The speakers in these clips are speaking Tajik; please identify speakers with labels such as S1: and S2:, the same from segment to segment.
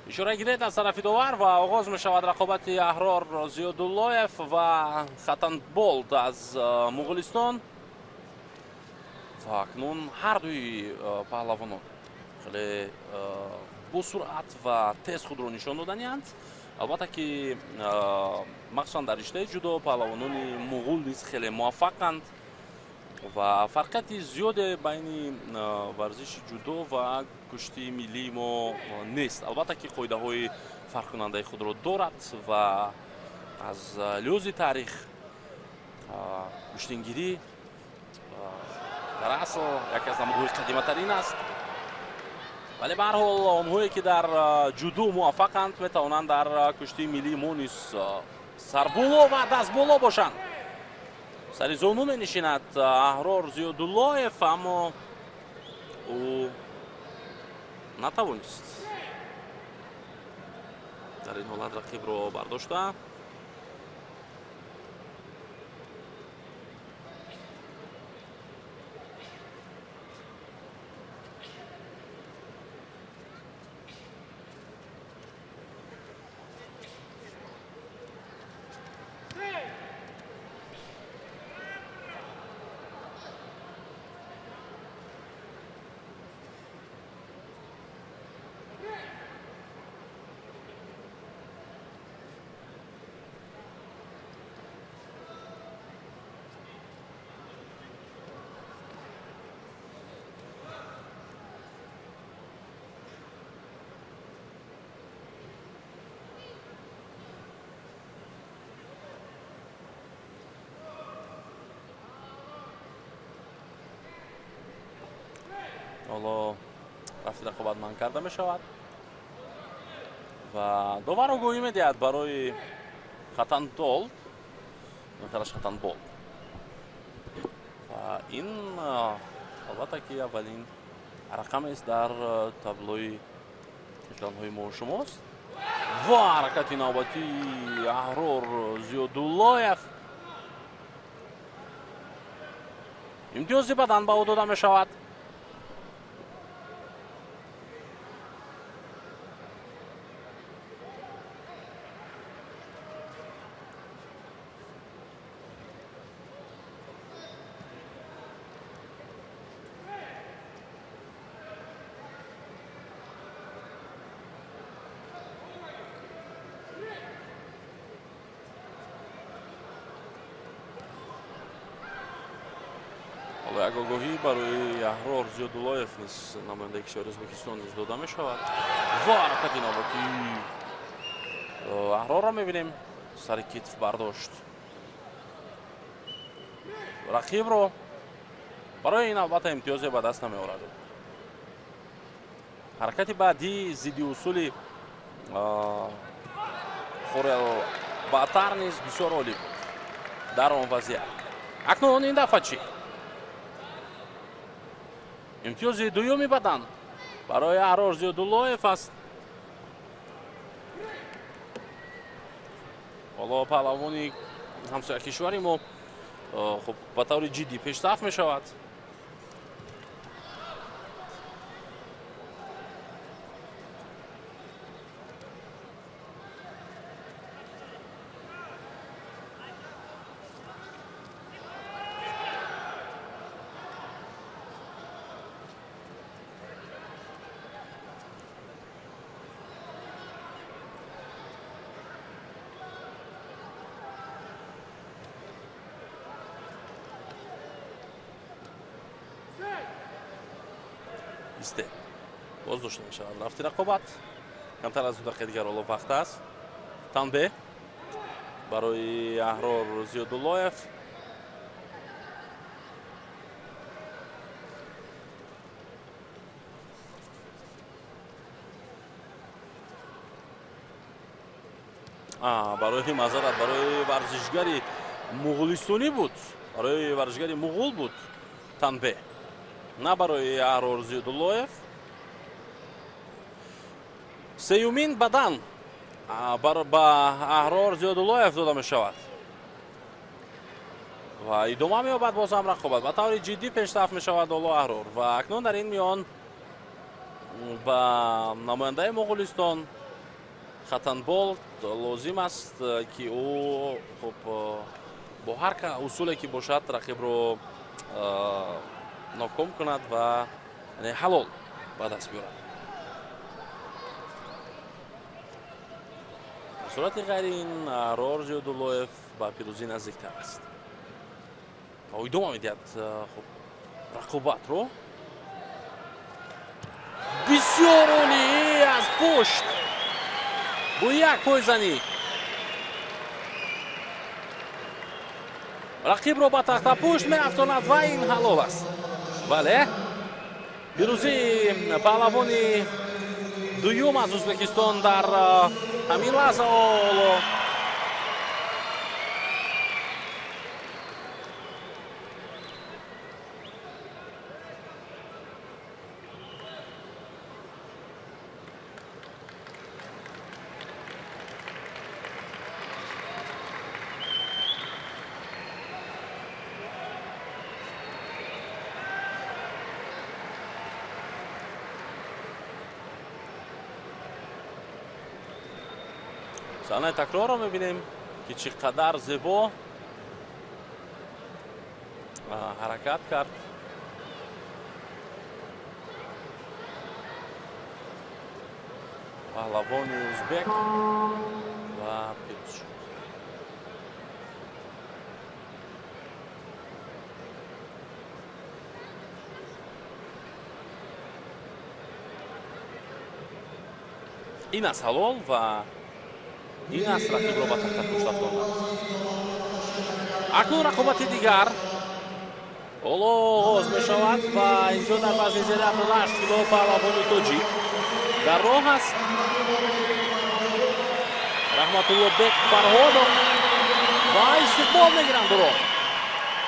S1: ишора гирет аз тарафи довар ва оғоз мешавад рақобати Аҳрор Зиёдуллоев ва Хатанболд аз Муғулистон. ва акнун ҳар дуи паҳлавонон хеле бо суръат ва тез худро нишон доданд. албатта ки махсусан дар риштаи ҷудо паҳлавонони муғул низ хеле муваффақанд ва фарқияти зиёде байни варзиши ҷудо ва кушти миллии мо нест. албатта ки қоидаҳои фарқкунандаи худро дорад ва аз лиҳози таърих куштингирӣ дар асл яке аз намудҳои қадиматарин аст. вале ба ҳар ҳол онҳое ки дар ҷудо муваффақанд метавонанд дар куштии миллии мо низ сарболо ва дастболо бошанд. сари зону менишинад Аҳрор Зиёдуллоев, аммо ӯ натавонист дар ин ҳолат рақибро бардошта. ҳоло рафти рақобат манъ карда мешавад ва довар огоҳӣ медиҳад барои Хатанболд, нӯкараш Хатанболд. ва ин албатта ки аввалин рақамест дар таблои экранҳои мо шумост. ва ҳаракати навбатии Аҳрор Зиёдуллоев. имтиёзи бадан ба ӯ дода мешавад. як огоҳӣ барои Аҳрор Зиёдуллоев низ намояндаи кишвари Ӯзбекистон низ дода мешавад. ва ҳаракати навбатии Аҳрорро мебинем. сари китф бардошт рақибро. барои ин албатта имтиёзе ба даст намеорад. ҳаракати баъдии зидди усули Хорел Баътар низ бисёр олӣ буд дар он вазъият. акнун ин дафъа чӣ? имтиёзи дуюми бадан барои Аҳрор Зиёдуллоев аст. ҳоло паҳлавони ҳамсояи кишвари мо хуб ба таври ҷиддӣ пештафт мешавад. боз дошта мешавад рафти рақобат. камтар аз 2 дақиқа дигар ҳоло вақт аст. танбе барои Аҳрор Зиёдуллоев. барои мазарат барои варзишгари муғулистонӣ буд, барои варзишгари муғул буд танбе, на барои Аҳрор Зиёдуллоев. сеюмин бадан ба Аҳрор Зиёдуллоев дода мешавад ва идома меёбад боз ҳам рақобат. ба таври ҷиддӣ пештафт мешавад ҳоло Аҳрор ва акнун дар ин миён ба намояндаи Муғулистон хатанбол лозим аст ки ӯ хуб бо ҳар усуле ки бошад рақибро ноком кунад ва ҳалол ба даст биёрад. дар сурати ғайри ин Аҳрор Зиёдуллоев ба пирӯзӣ наздиктар аст. ва ӯ идома медиҳад рақобатро. бисёр олӣ аз пушт бо як пойзанӣ рақибро ба тахтапушт меафтонад ва ин ҳалол аст. бале, пирӯзии паҳлавони дуюм аз Ӯзбекистон дар ҳамин лаҳза оло саҳнаи такрорро мебинем ки чӣ қадар зебо ҳаракат кард. паҳлавони ӯзбек ва пирӯз шуд. ин аст ҳалол ва ин аст рақибро ба тахтапушт афтонад. акнун рақобати дигар ҳоло оғоз мешавад ва инҷо дар вазни зери 78 кило паҳлавони тоҷик дар роҳ аст. Раҳматуллобек Фарҳодов ва истиқбол мегиранд ӯро.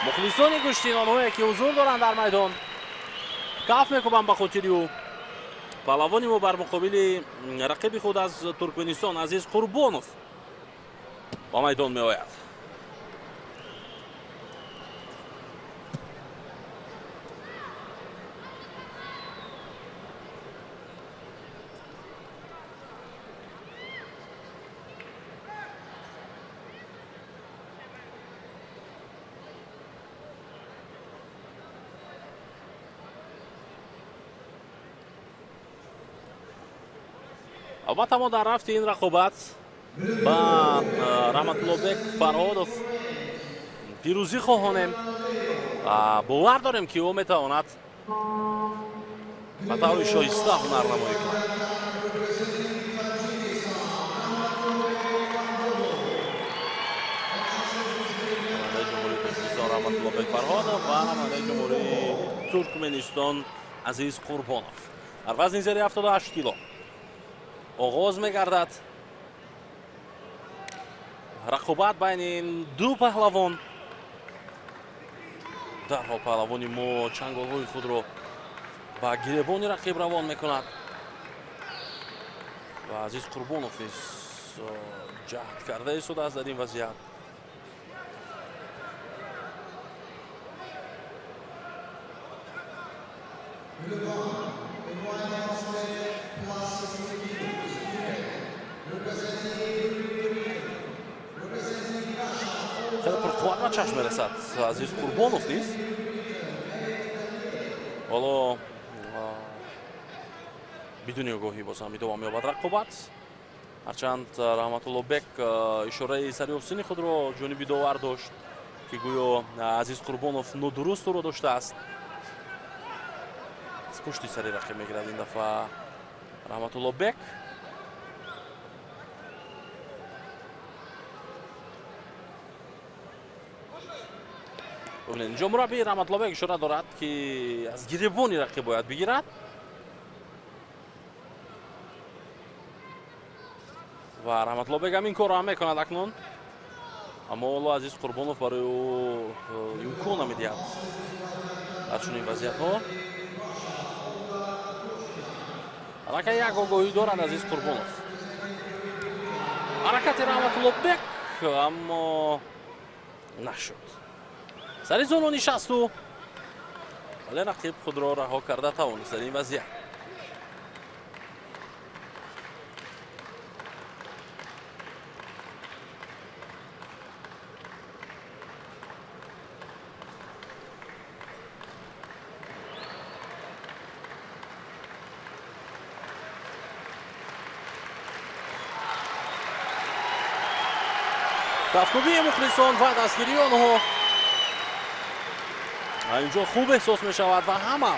S1: мухлисони гӯшти онҳое ки ҳузур доранд дар майдон каф мекубанд ба хотири ӯ. паҳлавони мо бар муқобили рақиби худ аз Туркменистон Азиз Қурбонов ба майдон меояд. албатта мо дар рафти ин рақобат ба Раҳматуллобек Фарҳодов пирӯзӣ хоҳонем. бовар дорем ки ӯ метавонад ба таври шоиста ҳунарнамоӣ кунад. намояндаи ҷумҳурии Тоҷикистон Раҳматуллобек Фарҳодов ва намояндаи ҷумҳурии Туркменистон Азиз Қурбонов дар вазни зери 78 кило оғоз мегардад рақобат байни ин ду паҳлавон. дарҳол паҳлавони мо чанголҳои худро ба гиребони рақиб равон мекунад ва Азиз Қурбонов низ ҷаҳд карда истодааст дар ин вазъият. хеле пурқувват ба чашм мерасад Азиз Қурбонов низ. ҳоло бидуни огоҳӣ боз ҳам идома меёбад рақобат. ҳарчанд Раҳматуллобек ишораи сариёфсини худро ҷониби довар дошт ки гӯё Азиз Қурбонов нодуруст ӯро доштааст. аз пушти сари рақиб мегирад ин дафъа Раҳматуллобек. бибинед инҷо мураббии Раҳматуллобек ишора дорад ки аз гиребони рақиб бояд бигирад. ва Раҳматуллобек ҳам ин корро ҳам мекунад акнун. аммо ҳоло Азиз Қурбонов барои ӯ имкон намедиҳад дар чунин вазъиятҳо. аллакай як огоҳӣ дорад Азиз Қурбонов. ҳаракати Раҳматуллобек аммо нашуд. сари зону нишасту вале рақиб худро раҳо карда тавонист дар ин вазъият. дафткубии мухлисон ва дастгирии онҳо инҷо хуб эҳсос мешавад ва ҳама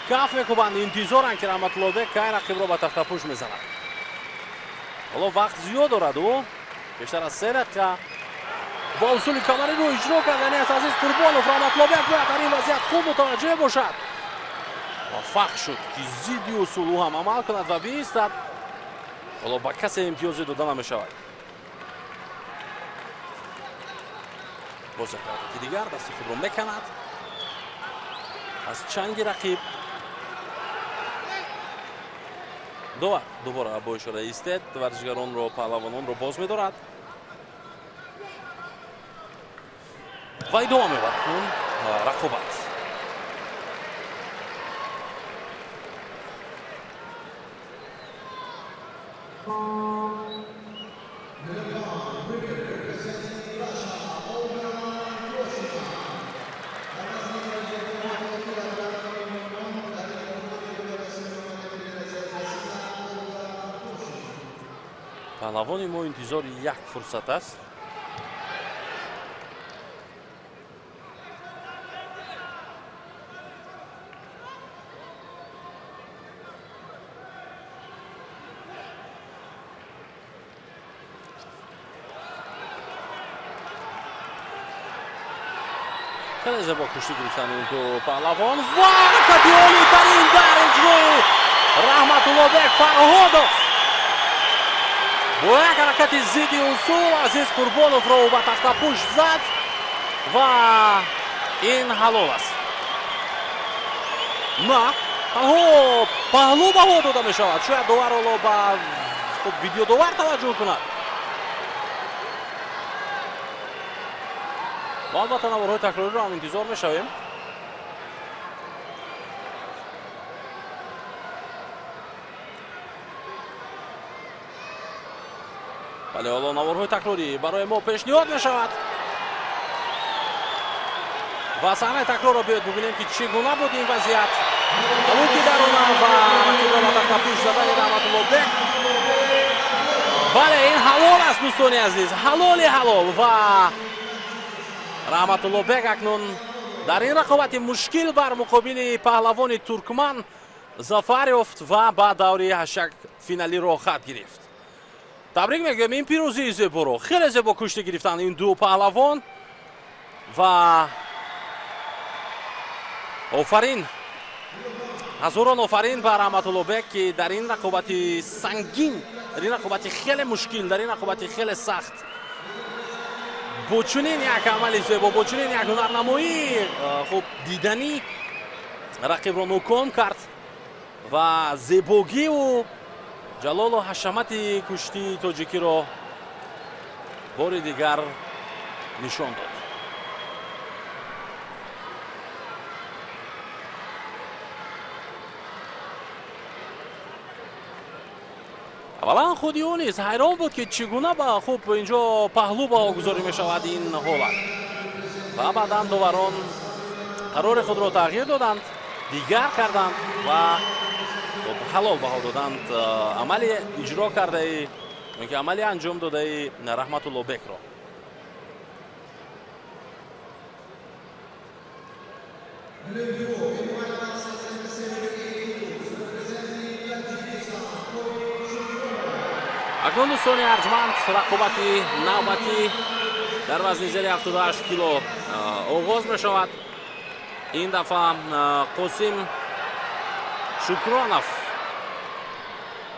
S1: каф мекубанд, интизоранд ки Раҳматуллобек кай рақибро ба тахтапӯш мезанад. ҳоло вақт зиёд дорад ӯ, бештар аз 3 дақиқа با اصول کامری رو اجرا کردن از عزیز قربانوف. رحمت‌الله باید در این وضعیت خوب متوجه باشد. موفق شد که ضد اصول او هم عمل کند و بایستد. حالا با کسی امتیازی داده نمی‌شود. بازی حرکتی دیگر دست خود رو میکند از چنگ رقیب. دوباره با اشاره ایستاد ورزشگران رو پهلوانان رو باز می‌دارد. و ادامه می‌برد اون رقابت. پهلوانی ما انتظار یک فرصت است. خیلی زیبا کشتی گرفتن این دو پهلوان و حرکتی عالی ترین در اجرای رحمت‌الله فرهادوف. با یک حرکت ضد اصول عزیز قربانوف را به تخت‌پوش زد و این حلال است. نه تنها پهلو بها داده می شود. شاید داور حالا به ویدیو داور توجه کند. و البته نوارهای تکراری رو هم انتظار میشویم. ولی حالا نوارهای تکراری برای ما پیشنهاد میشود و صحنه تکرار رو بیاید ببینیم که چگونه بود این وضعیت. الوتی درونه و رقیب را به تخت‌پوش زدن رحمت‌الله. بله این حلال است دوستان عزیز، حلال و رحمت‌الله بگ اکنون در این رقابت مشکل بر مقابل پهلوان ترکمن ظفر یافت و به دوره 8 فینالی را خط گرفت. تبریک میگم این پیروزی زیبا رو. خیلی زیبا کشتی گرفتن این دو پهلوان و آفرین، هزاران آفرین به رحمت‌الله بگ که در این رقابت سنگین، در این رقابت خیلی مشکل، در این رقابت خیلی سخت با چنین یک عمل زیبا، با چنین یک هنرنمایی خوب دیدنی رقیب را ناکام کرد و زیباگی و جلال و حشمت کشتی تاجیکی را بار دیگر نشان داد. اولا خودی او نیست حیران بود که چگونه با خوب اینجا پهلو با گذاری می شود این حالت و بعدا داوران قرار خود را تغییر دادند، دیگر کردند و حلال بها دادند عملی اجرا کرده که عملی انجام داده رحمت‌الله بگ را. اکنون دوستان ارجمند رقابتی نوبتی در وزن زیر 78 کیلو آغاز می شود. این دفعه قاسم شکرانوف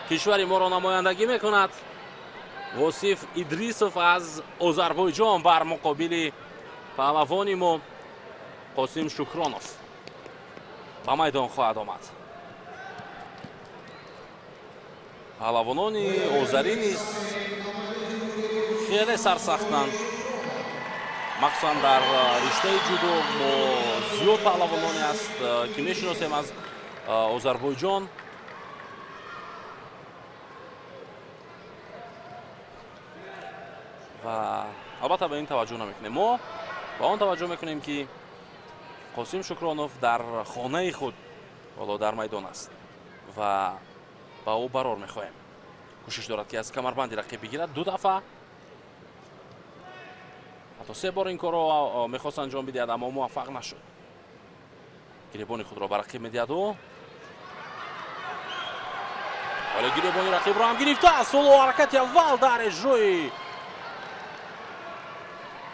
S1: کشور ما را نمایندگی می کند. واسیف ادریسوف از آذربایجان بر مقابل پهلوان ما قاسم شکرانوف به میدان خواهد آمد. پهلوانان آذری نیز خیلی سرسختند، مخصوصا در رشته جودو ما زیاد پهلوانانی است که میشناسیم از آذربایجان. و البته به این توجه نمیکنیم، ما به آن توجه میکنیم که قاسم شکرانوف در خانه خود والا در میدان است و با او برار میخواهیم. کوشش دارد که از کمربند رقیب بگیرد. دو دفعه ҳатто се бор ин корро мехост анҷом бидиҳад, аммо муваффақ нашуд. гиребони худро ба рақиб медиҳаду вале гиребони рақибро ҳам гирифтааст. солу ҳаракати аввал дар иҷрои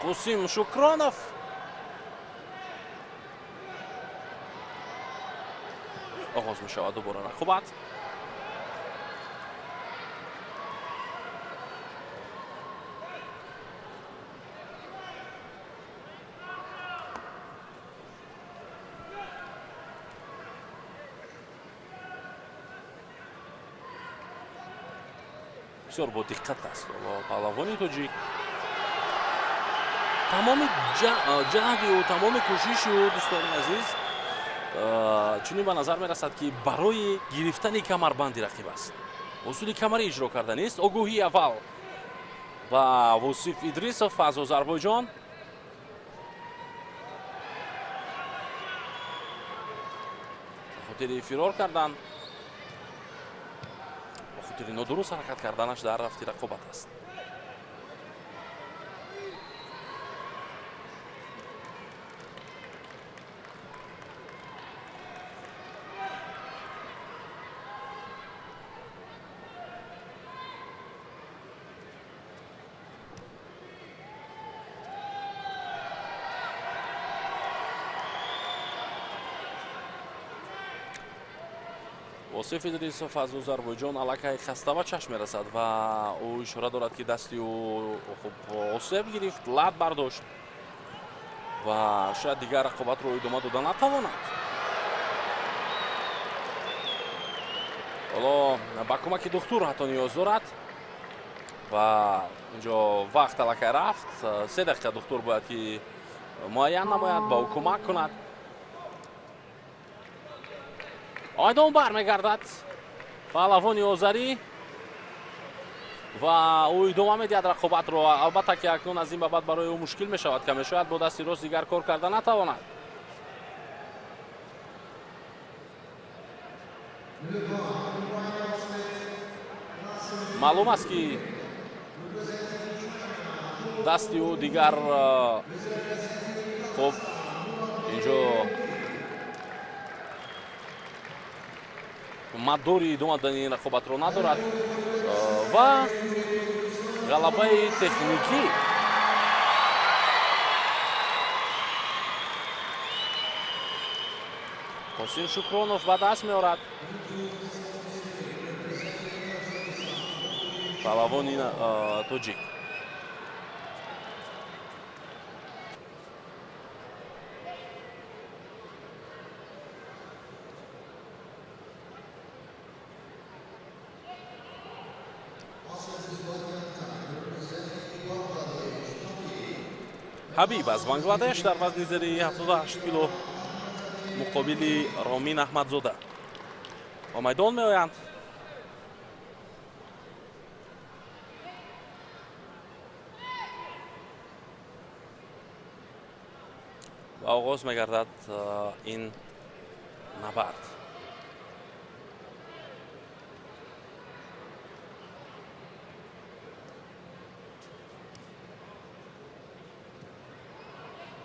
S1: Қосим Шукронов. оғоз мешавад дубора рақобат. бисёр бо диққат аст паҳлавони тоҷик. тамоми ҷаҳдию тамоми кӯшишу дӯстони азиз чунин ба назар мерасад ки барои гирифтани камарбанди рақиб аст. усули камарӣ иҷро карданист. огоҳии аввал ба Восиф Идрисов аз Озарбойҷон. ба хотири фирор кардан, ба хотири нодуруст ҳаракат карданаш дар рафти рақобат аст. Восиф Идрисов аз Озарбойҷон аллакай хаста ба чашм мерасад ва ӯ ишора дорад ки дасти ӯ осеб гирифт, лад бардошт ва шояд дигар рақобатро идома дода натавонад. ҳоло ба кӯмаки духтур ҳатто ниёз дорад ва инҷо вақт аллакай рафт. 3 дақиқа духтур бояд ки муайян намояд, ба ӯ кӯмак кунад. ойдон бармегардад паҳлавони озарӣ ва ӯ идома медиҳад рақобатро. албатта ки акнун аз ин ба баъд барои ӯ мушкил мешавад. каме шояд бо дасти рост дигар кор карда натавонад. маълум аст ки дасти ӯ дигар хуб инҷо маддори идома додани ин рақобатро надорад ва ғалабаи техникӣ Қосим Шукронов ба даст меорад. паҳлавони тоҷик. ҳабиб аз Бангладеш дар вазни зери 78 кило муқобили Ромин Аҳмадзода ба майдон меоянд. ва оғоз мегардад ин набард.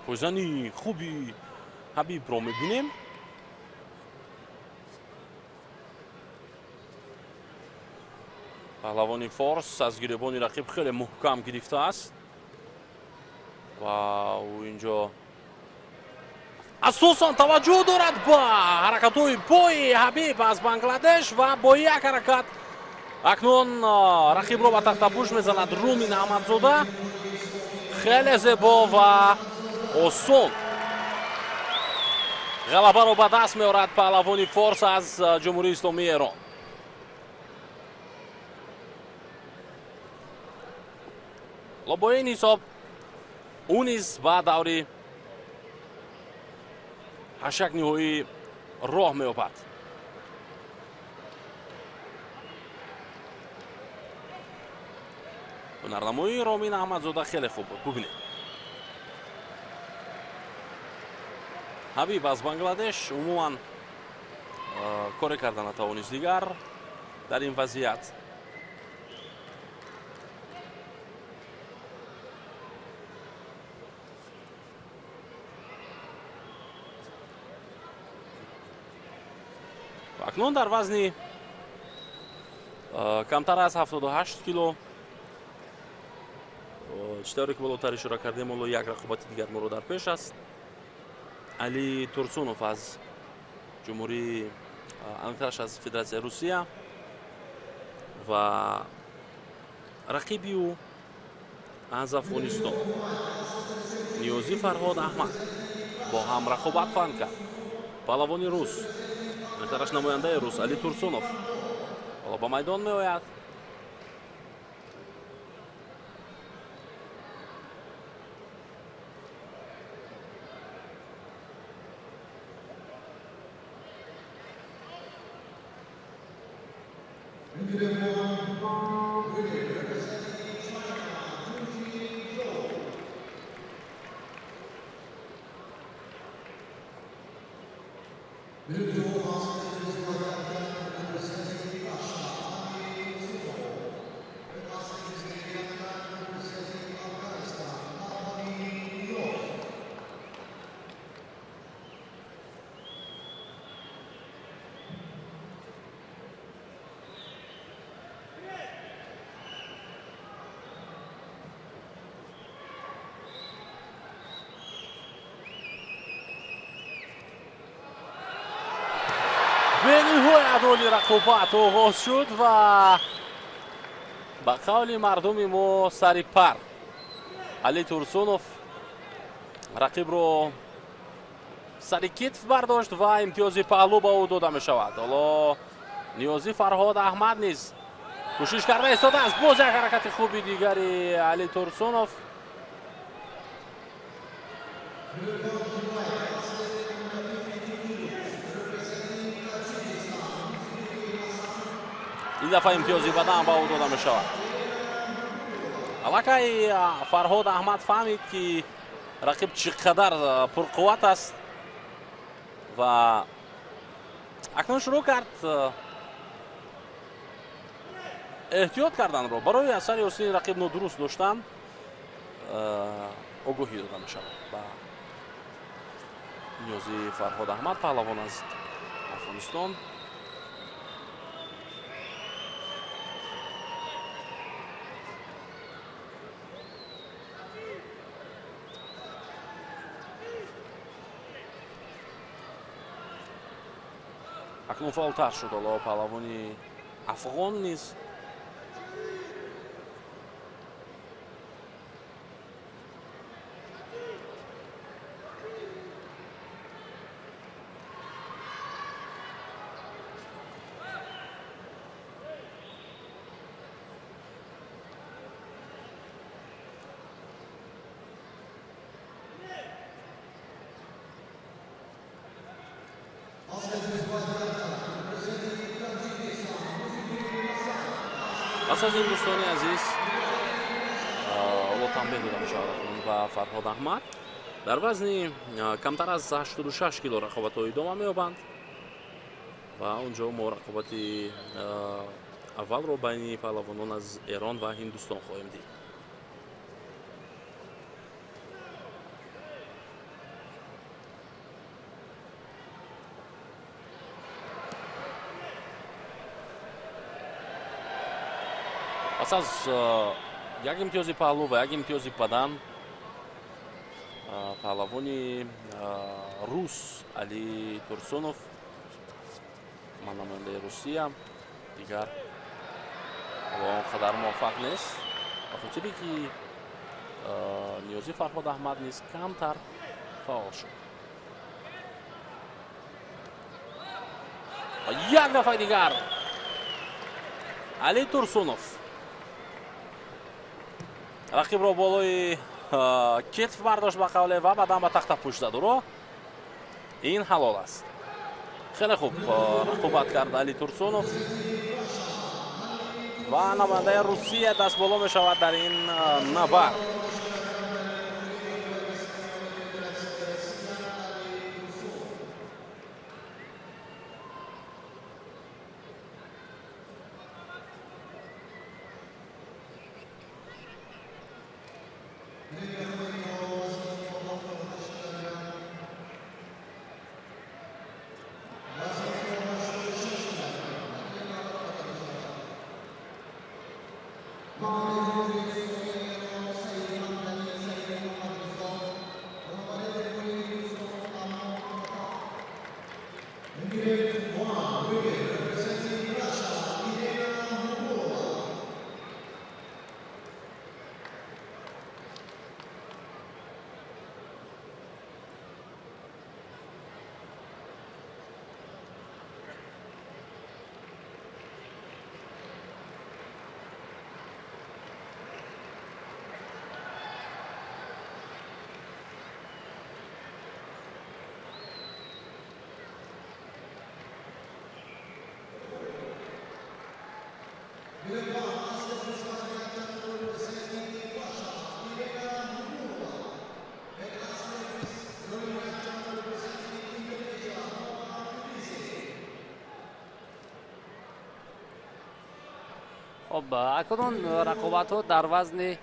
S1: пойзани хуби ҳабибро мебинем. паҳлавони форс аз гиребони рақиб хеле муҳкам гирифтааст ва ӯ инҷо асосан таваҷҷӯҳ дорад ба ҳаракатҳои пои ҳабиб аз Бангладеш ва бо як ҳаракат акнун рақибро ба тахтапӯш мезанад Румин Аҳмадзода. хеле зебо ва осон ғалабаро ба даст меорад паҳлавони форс аз ҷумҳурии исломии Эрон. бо ин ҳисоб ӯ низ ба даври ҳашак ниҳоӣ роҳ меёбад. ҳунарнамоии Ромин Аҳмадзода хеле хуб буд. бубинед. ҳабиб аз Бангладеш умуман коре карда натавонист дигар дар ин вазъият. акнун дар вазни камтар аз 78 кило 4 килотар ишора кардем. ҳоло як рақобати дигар моро дар пеш аст. Али Турсунов аз ҷумҳурии анкраш аз Федератсияи Русия ва рақиби ӯ аз Афғонистон Ниёзӣ Фарҳод Аҳмад бо ҳам рақобат хоҳанд кард. паҳлавони рус, анкраш намояндаи рус Али Турсунов ҳоло ба майдон меояд. бениҳоят роли рақобат оғоз шуд ва ба қавли мардуми мо сари пар Али Турсунов рақибро сари китф бардошт ва имтиёзи паҳлӯ ба ӯ дода мешавад. ҳоло Ниёзӣ Фарҳод Аҳмад низ кӯшиш карда истодааст. боз як ҳаракати хуби дигари Али Турсунов. ин дафъа имтиёзи бадан ба ӯ дода мешавад. аллакай Фарҳод Аҳмад фаҳмид ки рақиб чӣ қадар пурқувват аст ва акнун шурӯъ кард эҳтиёт карданро. барои аз сари осини рақиб нодуруст доштан огоҳӣ дода мешавад ба Ниёзӣ Фарҳод Аҳмад, паҳлавон аз Афғонистон. акнун фаъолтар шуд ҳоло паҳлавони афғон низ. пас аз ин дӯстони азиз ҳоло танбеҳ дода мешавад ба Фарҳод Аҳмад. дар вазни камтар аз 86 кило рақобатҳо идома меёбанд ва онҷо мо рақобати аввалро байни паҳлавонон аз Эрон ва Ҳиндустон хоҳем дид. пас аз як имтиёзи паҳлӯ ва як имтиёзи бадан паҳлавони рус Али Турсунов, намояндаи Русия, дигар он қадар муваффақ нест. ба хотире ки Ниёзӣ Фарҳод Аҳмад низ камтар фаъол шуд. як дафъаи дигар Али Турсунов рақибро болои китф бардошт ба қавле ва баъдан ба тахта пӯш задуро. ин ҳалол аст. хеле хуб рақобат кард Али Турсунов ва намояндаи Русия дастболо мешавад дар ин набард.
S2: خب اکنون رقابت‌ها در وزن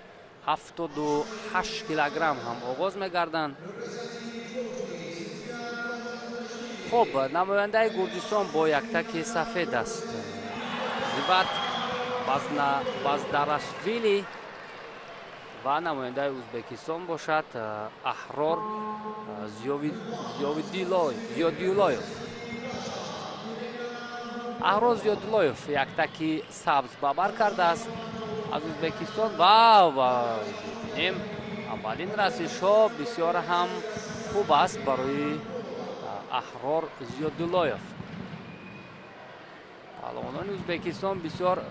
S2: 78 کیلوگرم هم آغاز می‌گردند. خب نماینده گرجستان با یک تک سفید است. زیبت بازداراشویلی و نماینده ازبکستان باشد احرار زیادیولایف. احرار زیادیولایف یک تکی سبز ببر کرده است از ازبکستان و ببینیم اولین رسش‌ها بسیار هم خوب است برای احرار زیادیولایف. پهلوانان ازبکستان بسیار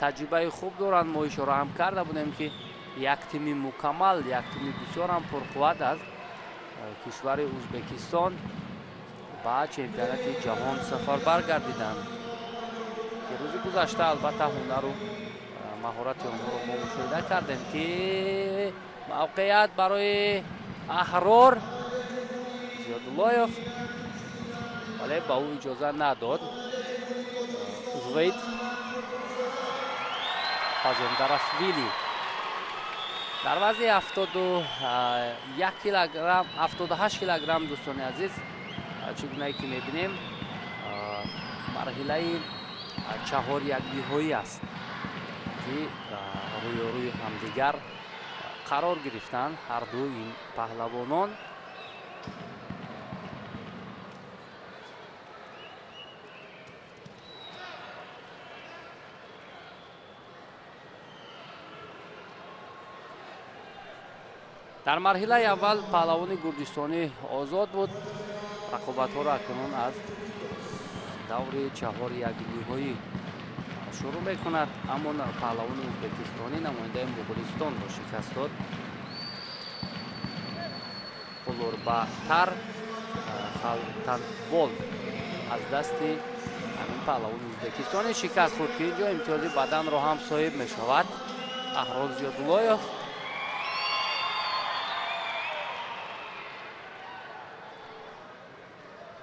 S2: تجربه خوب دارند. ما اشاره هم کرده بودیم که یک تیم مکمل، یک تیم بسیار هم پرقوت است. کشور ازبکستان با چمپیونات جهان سفر برگردیدند. روز گذشته البته هنر و مهارت آنها رو ما مشاهده کردیم که موقعیت برای احرار زیادیولایف ولی با او اجازه نداد. زوید بازداراشویلی در وزن 71 کیلوگرم 78 کیلوگرم دوستان عزیز چگونه که می‌بینیم مرحله 4/1 است که روی همدیگر قرار گرفتند هر دو این پهلوانان. در مرحله اول پهلوان گرجستانی آزاد بود. رقابت‌ها را اکنون از دور 4/1 شروع می‌کند. اما پهلوان ازبکستانی نماینده مغولستان را شکست داد. فلورباتر خالتنبول از دست همین پهلوان ازبکستانی شکست خورد که اینجا امتیاز بدن را هم صاحب می‌شود. احرار زیادیولایف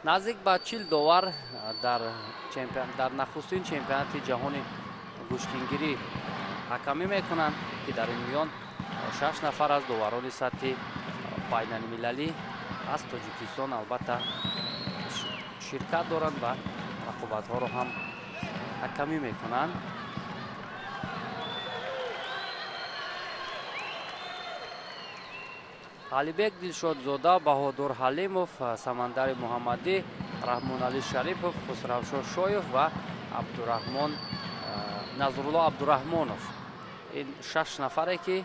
S2: نزدیک به 40 داور در نخستین چمپیونات جهان گشتینگیری حکمی میکنند که در این میان 6 نفر از داوران سطح بین المللی از تاجیکستان البته شرکت دارند و رقابت ها را هم حکمی میکنند. علیبک دلشادزاده، بهادر حلیموف، سمندر محمدی، رحمان علی شریفوف، خسروشاه شایف و نظرالله عبدالرحمانوف. این 6 نفره که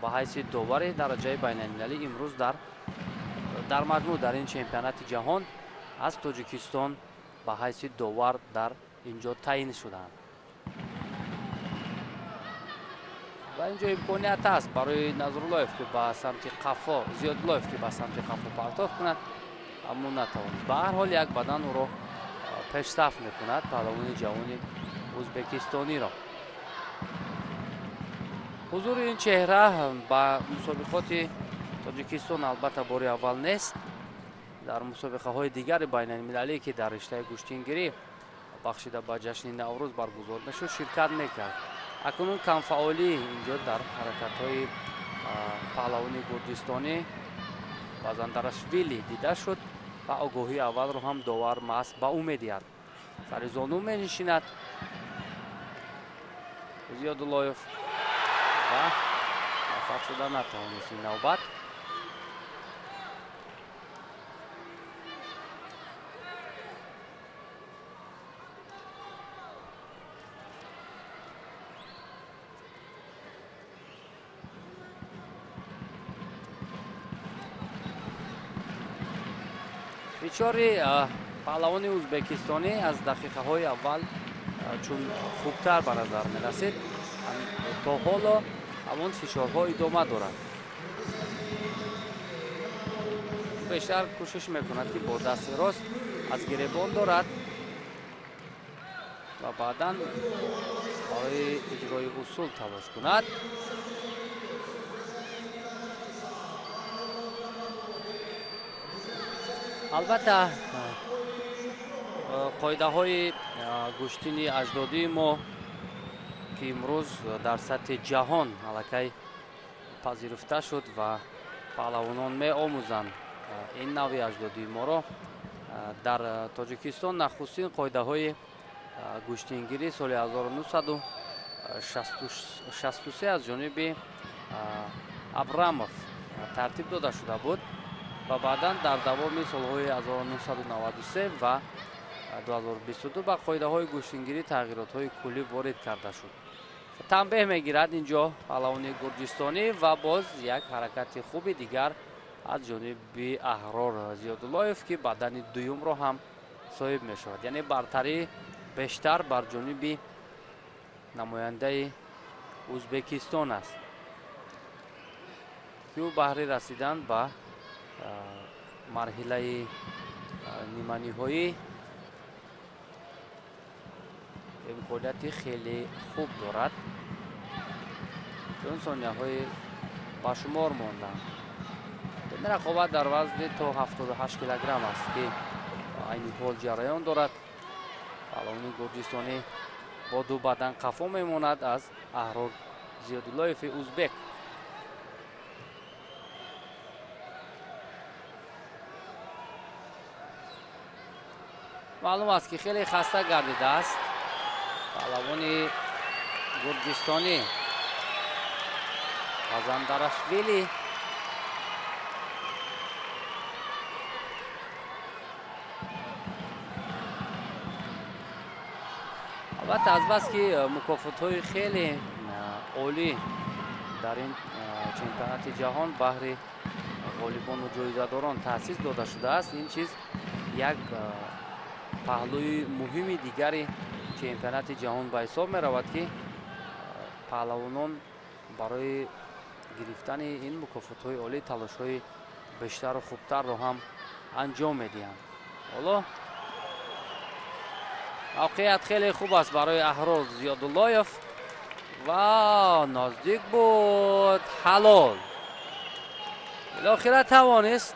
S2: به حیث داور درجه بین المللی امروز در مجموع در این چمپیونات جهان از تاجیکستان به حیث داور در اینجا تعیین شدند. و اینجا امکانیت است برای نظراللهیف که به سمت قفا زیادیولایف که به سمت قفا پرتاب کند اما نتوانست. به هر حال یک بدن او را پیشرفت میکند پهلوان جوان ازبکستانی را. حضور این چهره به مسابقات تاجیکستان البته بار اول نیست. در مسابقه های دیگر بین المللی که در رشته گشتینگیری بخشیده به جشن نوروز برگزار میشد شرکت میکرد. اکنون کمفعالی اینجا در حرکت های پهلوان گرجستانی بازداراشویلی دیده شد و آگاهی اول رو هم داور محض به او میدهد. سر زانو می نشیند زیادیولایف و موفق شده نتوانست این نوبت. фичори паҳлавони ӯзбекистонӣ аз дақиқаҳои аввал чун хубтар ба назар мерасид, то ҳоло ҳамон фишорҳо идома дорад. бештар кӯшиш мекунад ки бо дасти рост аз гиребон дорад ва баъдан барои иҷрои усул талош кунад. албатта қоидаҳои гӯштини аҷдодии мо ки имрӯз дар сатҳи ҷаҳон аллакай пазируфта шуд ва паҳлавонон меомӯзанд ин навъи аҷдодии моро. Дар Тоҷикистон нахустин қоидаҳои гӯштингирӣ соли 1963 аз ҷониби Абрамов тартиб дода шуда буд ва баъдан дар давоми солҳои 1993 ва 2022 ба қоидаҳои гӯштингирӣ тағйиротҳои куллӣ ворид карда шуд. танбеҳ мегирад инҷо паҳлавони гурҷистонӣ ва боз як ҳаракати хуби дигар аз ҷониби Аҳрор Зиёдуллоев ки бадани дуюмро ҳам соҳиб мешавад, яъне бартарӣ бештар бар ҷониби намояндаи ӯзбекистон аст ки ӯ баҳри расидан ба марҳилаи ниманиҳоӣ имконияти хеле хуб дорад. чун сонияҳои ба шумор монданд. рақобат дар вазни то 78 килограмм аст ки айни ҳол ҷараён дорад. паҳлавони гурҷистонӣ бо ду бадан қафо мемонад аз Аҳрор Зиёдуллоеви ӯзбек. маълум аст ки хеле хаста гардидааст паҳлавони гурҷистонӣ Азандарашвили. албатта азбас ки мукофотҳои хеле олӣ дар ин чемпионати ҷаҳон баҳри ғолибону ҷоизадорон таъсис дода шудааст, ин чиз як паҳлӯи муҳими дигари чемпионати ҷаҳон ба ҳисоб меравад ки паҳлавонон барои гирифтани ин мукофотҳои олӣ талошҳои бештару хубтарро ҳам анҷом медиҳанд. ҳоло мавқеият хеле хуб аст барои Аҳрор Зиёдуллоев ва наздик буд ҳалол. илохира тавонист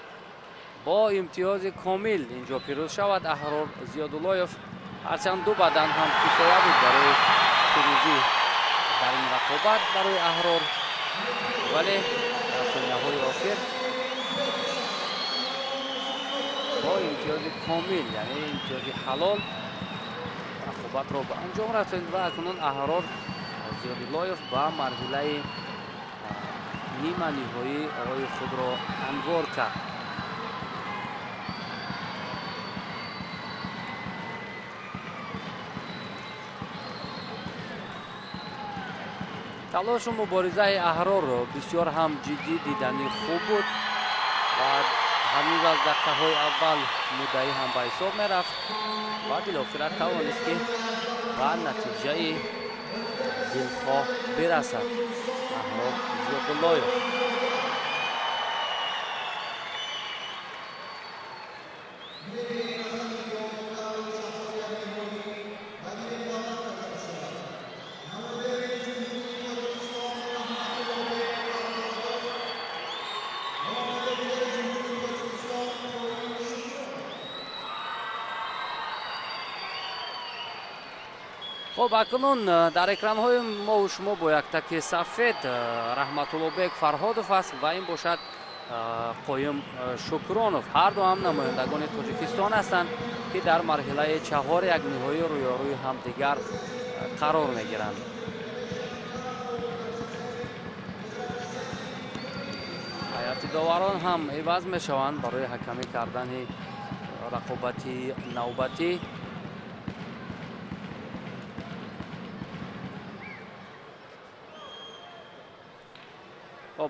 S2: бо имтиёзи комил инҷо пирӯз шавад Аҳрор Зиёдуллоев, ҳарчанд ду бадан ҳам кифоя буд барои пирӯзӣ дар ин рақобат барои Аҳрор, вале дар сонияҳои охир бо имтиёзи комил, яъне имтиёзи ҳалол рақобатро ба анҷом расонд ва акнун Аҳрор Зиёдуллоев ба марҳилаи нима ниҳоӣ роҳи худро ҳамвор кард. талошу муборизаи Аҳрор бисёр ҳам ҷиддӣ диданӣ хуб буд ва ҳанӯз аз дақиқаҳои аввал муддаӣ ҳам ба ҳисоб мерафт ва билохира тавонист ки ба натиҷаи дилхоҳ бирасад Аҳрор Зиёдуллоев. хуб, акнун дар экранҳои мову шумо бо яктаки сафед Раҳматуллобек Фарҳодов аст ва ин бошад Қоим Шукронов. ҳарду ҳам намояндагони Тоҷикистон ҳастанд ки дар марҳилаи чаҳор якниҳоӣ рӯёрӯи ҳамдигар қарор мегиранд. ҳайати доварон ҳам иваз мешаванд барои ҳакамӣ кардани рақобати навбатӣ.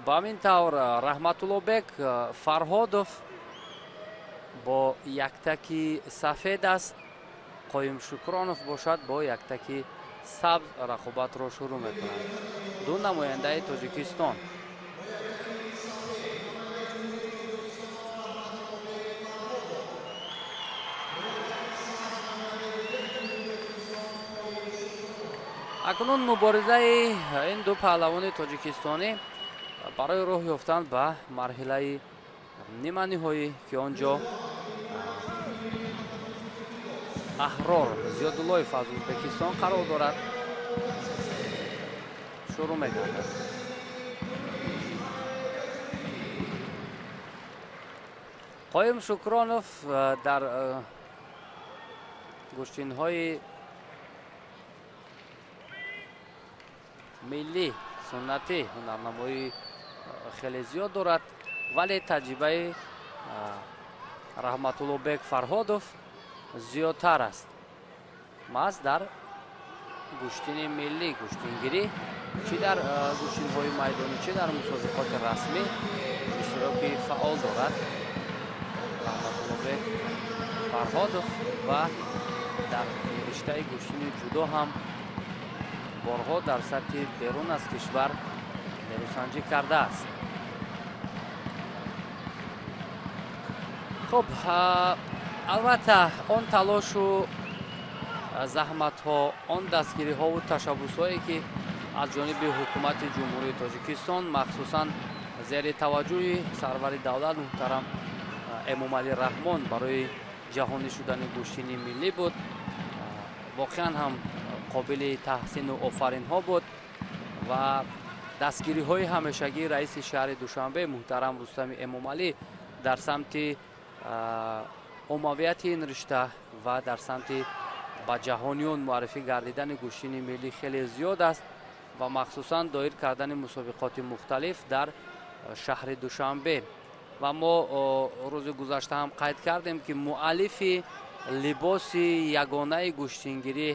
S2: ба ҳамин тавр Раҳматуллобек Фарҳодов бо яктаки сафед аст, Қоимшукронов бошад бо яктаки сабз рақобатро шурӯъ мекунанд. ду намояндаи Тоҷикистон. акнун муборизаи ин ду паҳлавони тоҷикистонӣ барои роҳ ёфтан ба марҳилаи ниманиҳоӣ ки он ҷо аҳрор Зиёдуллоев аз Ӯзбекистон қарор дорад, шурӯъ мегардад. Қоим Шукронов дар гӯштинҳои миллӣ суннатӣ ҳунарнамоӣ хеле зиёд дорад, вале таҷрибаи Раҳматуллобек Фарҳодов зиёдтар аст. маҳз дар гӯштини миллӣ, гӯштингирӣ, чӣ дар гӯштинҳои майдонӣ, чӣ дар мусобиқоти расмӣ иштироки фаъол дорад Раҳматуллобек Фарҳодов ва дар риштаи гӯштини ҷудо ҳам борҳо дар сатҳи берун аз кишвар нерӯсанҷӣ кардааст. хуб, албатта он талошу заҳматҳо, он дастгириҳову ташаббусҳое ки аз ҷониби ҳукумати ҷумҳурии Тоҷикистон, махсусан зери таваҷҷӯҳи сарвари давлат муҳтарам Эмомалӣ Раҳмон барои ҷаҳонӣ шудани гӯштини миллӣ буд, воқеан ҳам қобили таҳсину офаринҳо буд ва дастгириҳои ҳамешагии раиси шаҳри Душанбе муҳтарам Рустами Эмомалӣ дар самти оммавияти ин ришта ва дар самти ба ҷаҳониён муаррифӣ гардидани гӯштини миллӣ хеле зиёд аст ва махсусан доир кардани мусобиқоти мухталиф дар шаҳри Душанбе. ва мо рӯзи гузашта ҳам қайд кардем ки муаллифи либоси ягонаи гӯштингирӣ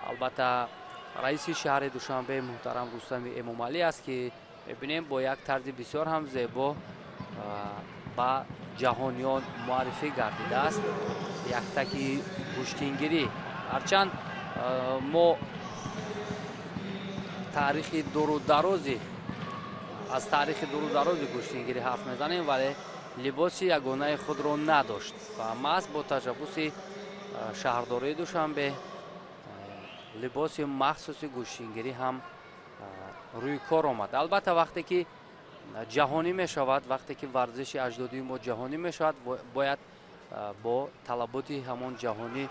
S2: албатта раиси шаҳри Душанбе муҳтарам Рустами Эмомалӣ аст ки мебинем бо як тарзи бисёр ҳам зебо ба ҷаҳониён муаррифӣ гардидааст яктаки гӯштингирӣ. ҳарчанд мо таърихи дурударози аз таърихи дурударози гӯштингирӣ ҳарф мезанем, вале либоси ягонаи худро надошт ва маҳз бо ташаббуси шаҳрдории Душанбе либоси махсуси гӯштингирӣ ҳам рӯи кор омад. албатта вақте ки ҷаҳонӣ мешавад, вақте ки варзиши аҷдодии мо ҷаҳонӣ мешавад, бояд бо талаботи ҳамон ҷаҳонӣ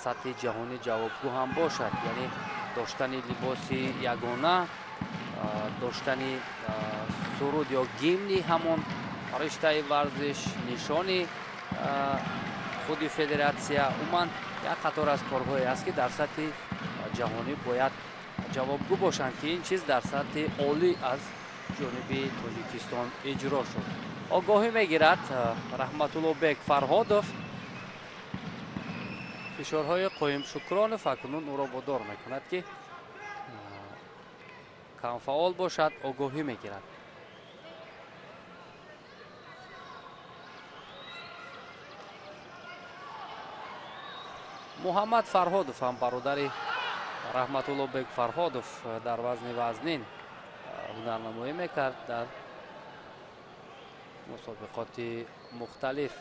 S2: сатҳи ҷаҳонӣ ҷавобгӯ ҳам бошад, яъне доштани либоси ягона, доштани суруд ё гимни ҳамон риштаи варзиш, нишони худи федератсия, умуман як қатор аз корҳое аст ки дар сатҳи ҷаҳонӣ бояд ҷавобгӯ бошанд ки ин чиз дар сатҳи олӣ аз ҷониби Тоҷикистон иҷро шуд. огоҳӣ мегирад Раҳматуллобек Фарҳодов. фишорҳои Қоим Шукронов акнун ӯро водор мекунад ки камфаъол бошад, огоҳӣ мегирад. муҳаммад Фарҳодов ҳам бародари Раҳматуллобек Фарҳодов дар вазни вазнин ҳунарнамоӣ мекард дар мусобиқоти мухталиф.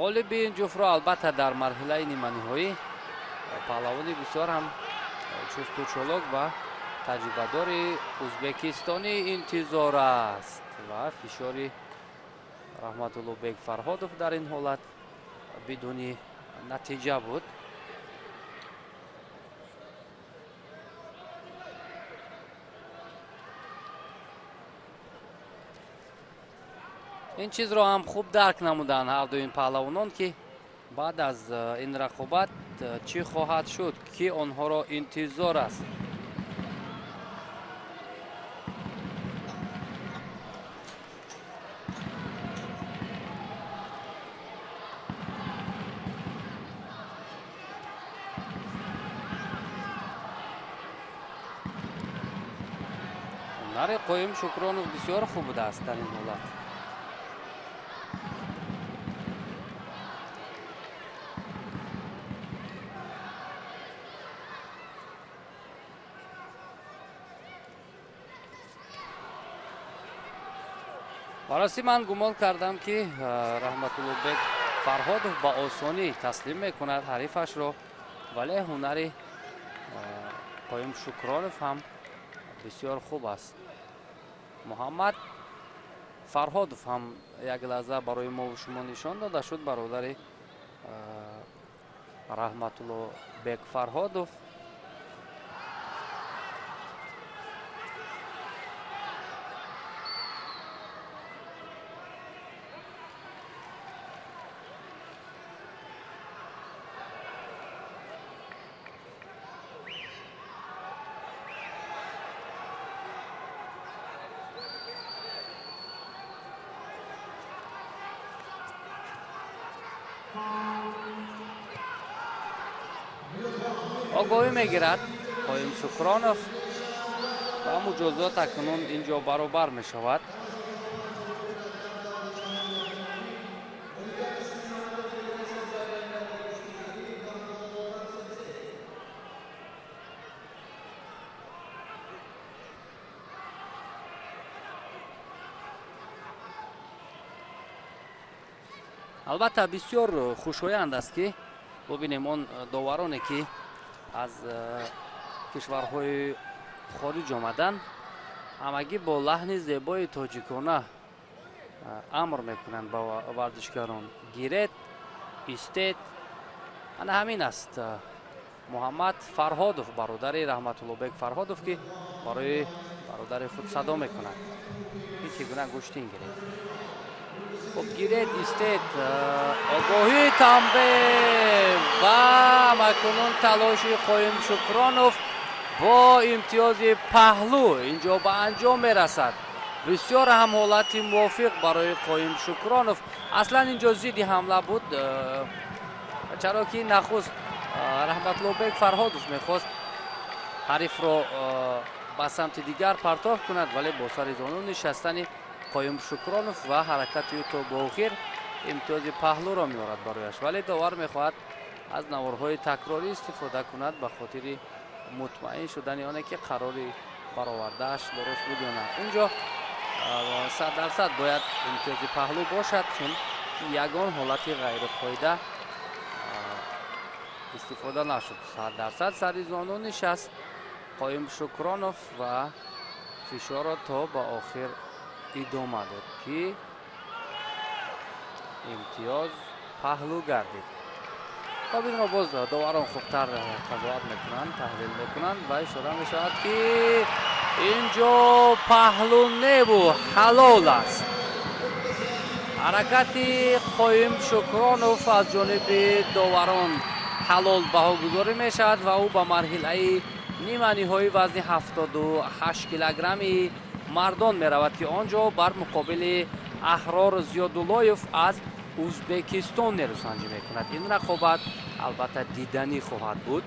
S2: ғолиби ин ҷуфтро албатта дар марҳилаи ниманиҳоӣ паҳлавони бисёр ҳам чусту чолок ва таҷрибадори ӯзбекистонӣ интизор аст ва фишори Раҳматуллобек Фарҳодов дар ин ҳолат бидуни натиҷа буд. ин чизро ҳам хуб дарк намуданд ҳарду ин паҳлавонон ки баъд аз ин рақобат чӣ хоҳад шуд, ки онҳоро интизор аст. ҳунари қоим Шукронов бисёр хуб будааст дар ин ҳолат. бароси ман гумон кардам ки Раҳматуллобек Фарҳодов ба осонӣ таслим мекунад ҳарифашро, вале ҳунари қоим Шукронов ҳам бисёр хуб аст. Муҳаммад Фарҳодов ҳам як лаҳза барои мо шумо нишон дода шуд, бародари Раҳматуллобек Фарҳодов. огоҳӣ мегирад қоим Шукронов ва муҷозот акнун инҷо баробар мешавад. албатта бисёр хушоянд аст ки бубинем он довароне ки аз кишварҳои хориҷ омадан ҳамагӣ бо лаҳни зебои тоҷикона амр мекунанд ба варзишгарон. гиред, истед, ана ҳамин аст. муҳаммад Фарҳодов, бародари Раҳматуллобек Фарҳодов, ки барои бародари худ садо мекунад чӣ гуна гӯштин гиред. خب گیرد ایستد آگاهی تنبه و مکنون تلاش قایم شکرانوف با امتیاز پهلو اینجا به انجام میرسد. بسیار هم حالت موافق برای قایم شکرانوف. اصلا اینجا زیدی حمله بود، چرا که نخست رحمت‌الله فرهادوف میخواست حریف رو به سمت دیگر پرتاب کند، ولی با سر زانو نشستن قایم شکرانوف و حرکتی تو با آخر امتیاز پهلو را میارد برایش، ولی داور میخواهد از نوارهای تکراری استفاده کند به خاطر مطمئن شدن آنه که قراری برآورده‌اش درست بود یا نه. اینجا 100% باید امتیاز پهلو باشد، چون یگان حالت غیر قاعده استفاده نشد. 100% سر زانو نشست قایم شکرانوف و فشار را تا به آخر ادامه داد که امتیاز پهلو گردید. خب این را باز داوران خوبتر قضاوت میکنند، تحلیل میکنند و اشاره میشود که اینجا پهلو نبود، حلال است. حرکت قایم شکرانوف از جانب داوران حلال بهاگذاری میشود و او به مرحله نیمه نهایی وزن 78 کیلوگرمی مردان میرود که آنجا بر مقابل احرار زیاداللهیف از ازبکستان نیروسنجی میکند. این رقابت البته دیدنی خواهد بود.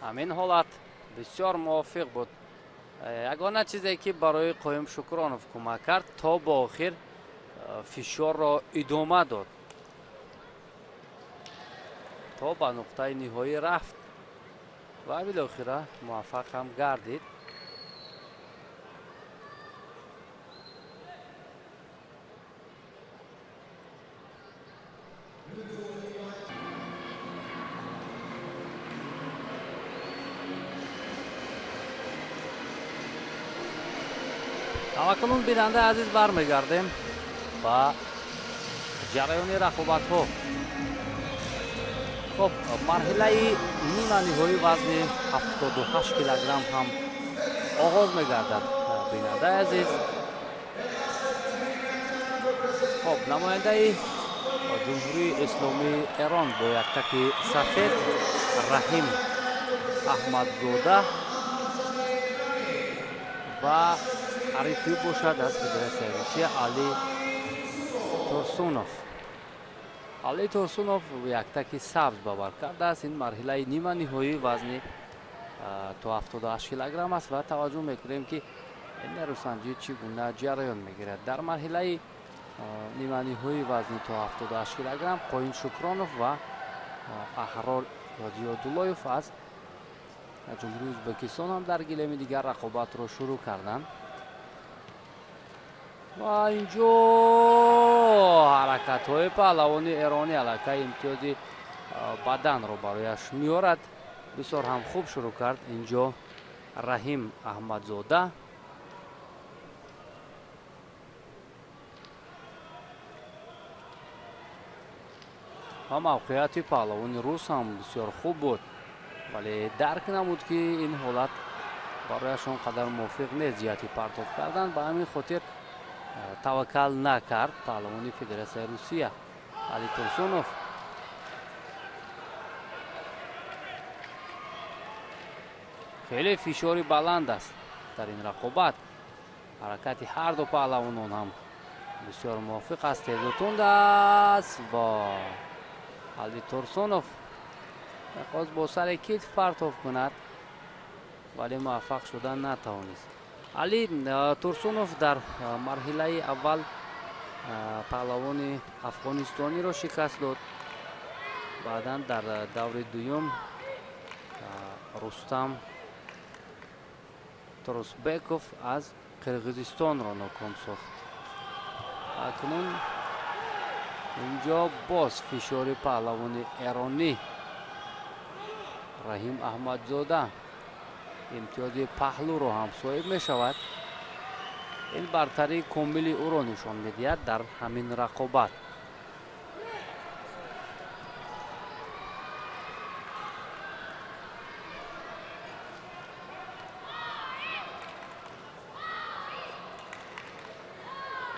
S2: همین حالت بسیار موافق بود. یگانه چیزی که برای قایم شکرانوف کمک کرد تا با آخر فشار را ادامه داد تا به نقطه نهایی رفت و بالاخره موفق هم گردید. همکنون بیننده عزیز برمیگردیم با جریان رقابت‌ها. خب مرحله نیمه نهایی وزن 78 کیلوگرم هم آغاز میگردد. بیننده عزیز خب نماینده جمهوری اسلامی ایران با یک تک سفید رحیم احمدزاده و حریفی باشد از فدراسیون روسیه علی تورسونوف. علی تورسونوف یک تک سبز باور کرده است. این مرحله نیمه نهایی وزن تا 78 کیلوگرم است و توجه میکنیم که این نیروسنجی چگونه جریان میگیرد. در مرحله نیمه نهایی وزن تا 78 کیلوگرم قاین شکرانوف و احرار زیاداللهیف از جمهوری ازبکستان هم در گلیم دیگر رقابت را شروع کردند و اینجا حرکت های پهلوان ایرانی علاقه امتیاز بدن را برایش میارد. بسیار هم خوب شروع کرد اینجا رحیم احمدزاده. و موقعیت پهلوان روس هم بسیار خوب بود ولی درک نمود که این حالت برایشان قدر موافق نیست جهتی پرتاب کردن. به همین خاطر توکل نکرد پهلوان فدراسیون روسیه علی تورسونوف. خیلی فشاری بلند است در این رقابت. حرکت هر دو پهلوانان هم بسیار موافق است. تیز و تند است و علی تورسونوف می‌خواست با سر کتف پرتاب کند ولی موفق شدن نتوانست. علی تورسونوف در مرحله اول پهلوان افغانستانی را شکست داد. بعدا در دور دوم رستم تروسبکوف از قرقیزستان را ناکام ساخت. اکنون اینجا باز فشار پهلوان ایرانی رحیم احمدزاده امتیاز پهلو را هم صاحب می شود. این برتری کاملی او را نشان می دهد در همین رقابت.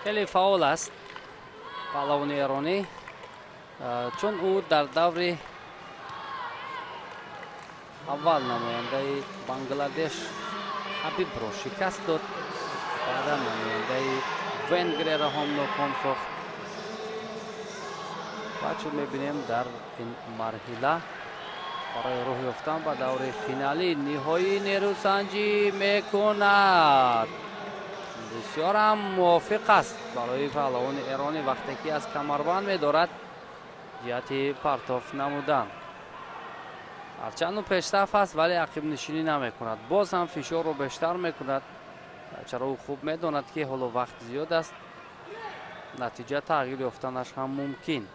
S2: خیلی فعال است پهلوان ایرانی چون او در دور اول نماینده بنگلادش حبیب را شکست داد. بعدا نماینده ونگری را هم ناکام ساخت. و چون میبینیم در این مرحله برای راه یافتن به دور فینالی نهایی نیروسنجی میکند. بسیار هم موافق است برای پهلوان ایرانی وقتی که از کمربند میدارد جهت پرتاب نمودن. هرچند پیشرفت است ولی عقب نشینی نمی کند. باز هم فشار رو بیشتر می کند چرا او خوب می داند که حالا وقت زیاد است نتیجه تغییر یافتنش هم ممکن.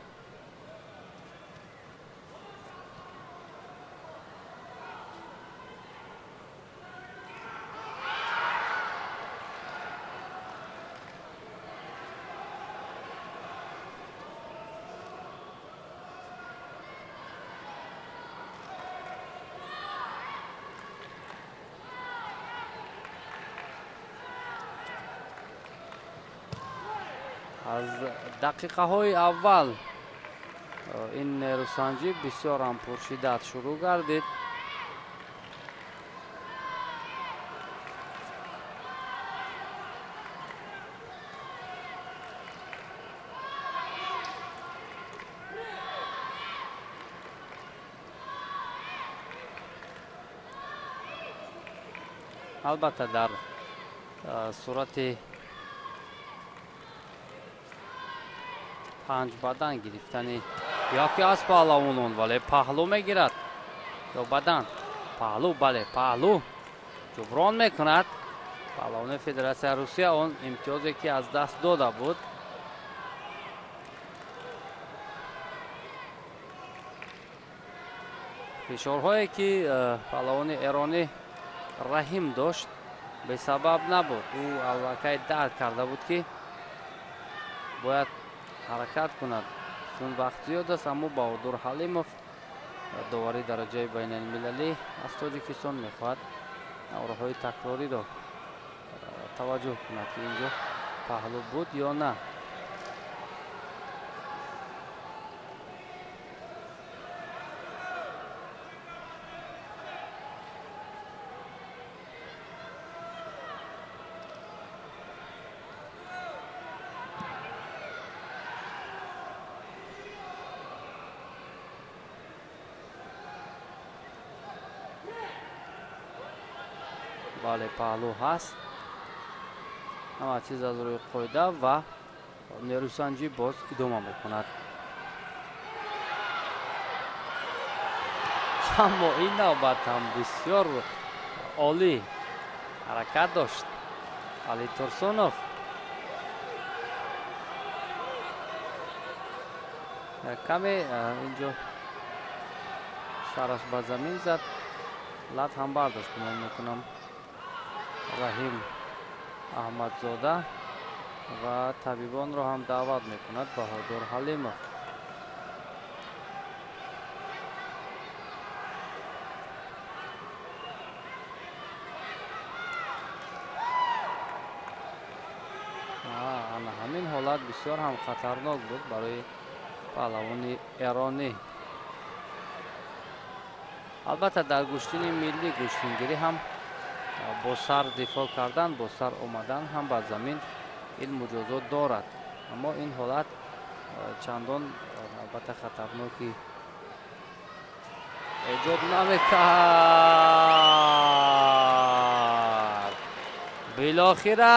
S2: از دقیقه های اول این نیروسنجی بسیار هم پرشدت شروع گردید. البته در صورت 5 بدن گرفتن یکی از پهلوانان ولی پهلو میگیرد یا بدن پهلو بله پهلو جبران میکند. پهلوان فدراسیون روسیه اون امتیازی که از دست داده بود. فشارهایی که پهلوان ایرانی رحیم داشت به سبب نبود. او الواقع درک کرده بود که باید حرکت کند چون وقت زیاد است. اما بهادر حلیموف داوری درجه بین المللی از تاجیکستان میخواهد نوراهای تکراری را توجه کند که اینجا پهلو بود یا نه. бале паҳлӯ ҳаст. ҳама чиз аз рӯи қоида ва нерӯсанҷӣ боз идома мекунад. аммо ин навбат ҳам бисёр олӣ ҳаракат дошт Али Турсунов. каме инҷо сараш ба замин зад, лат ҳам бардошт. гумон мекунам Раҳим Аҳмадзода ва табибонро ҳам даъват мекунад Баҳодур Ҳалимов. ана ҳамин ҳолат бисёр ҳам хатарнок буд барои паҳлавони эронӣ. албатта дар гӯштини миллӣ гӯштингирӣ ҳам бо сар дифоъ кардан, бо сар омадан ҳам ба замин ин муҷозот дорад. аммо ин ҳолат чандон албатта хатарноки эҷод намекард. билохира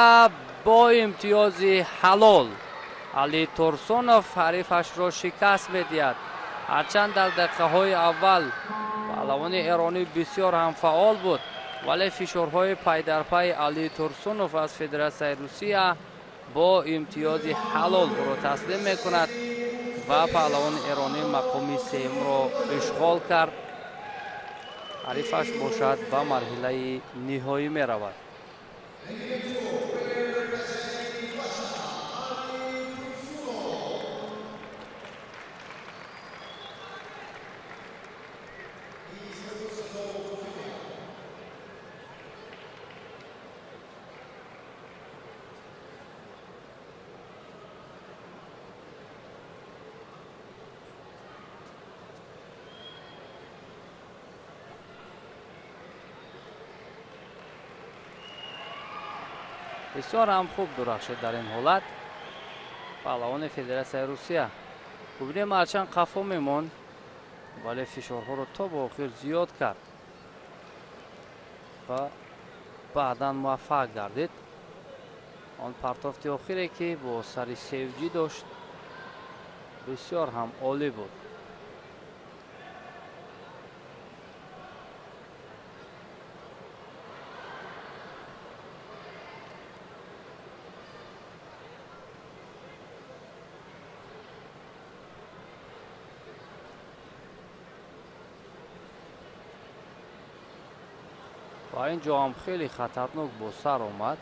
S2: бо имтиёзи ҳалол Али Турсунов ҳарифашро шикаст медиҳад. ҳарчанд дар дақиқаҳои аввал паҳлавони эронӣ бисёр ҳам фаъол буд, вале фишорҳои пайдарпай Али Турсунов аз Федератсияи Русия бо имтиёзи ҳалол ӯро таслим мекунад ва паҳлавони эронӣ мақоми сеюмро ишғол кард. ҳарифаш бошад ба марҳилаи ниҳоӣ меравад. бисёр ҳам хуб дурахшид дар ин ҳолат паҳлавони Федератсияи Русия. бубинем ҳарчанд қафо мемонд, вале фишорҳоро то ба охир зиёд кард ва баъдан муваффақ гардид. он партофти охире ки бо сари севҷӣ дошт бисёр ҳам олӣ буд. ва ин ҷо ҳам хеле хатарнок бо сар омад.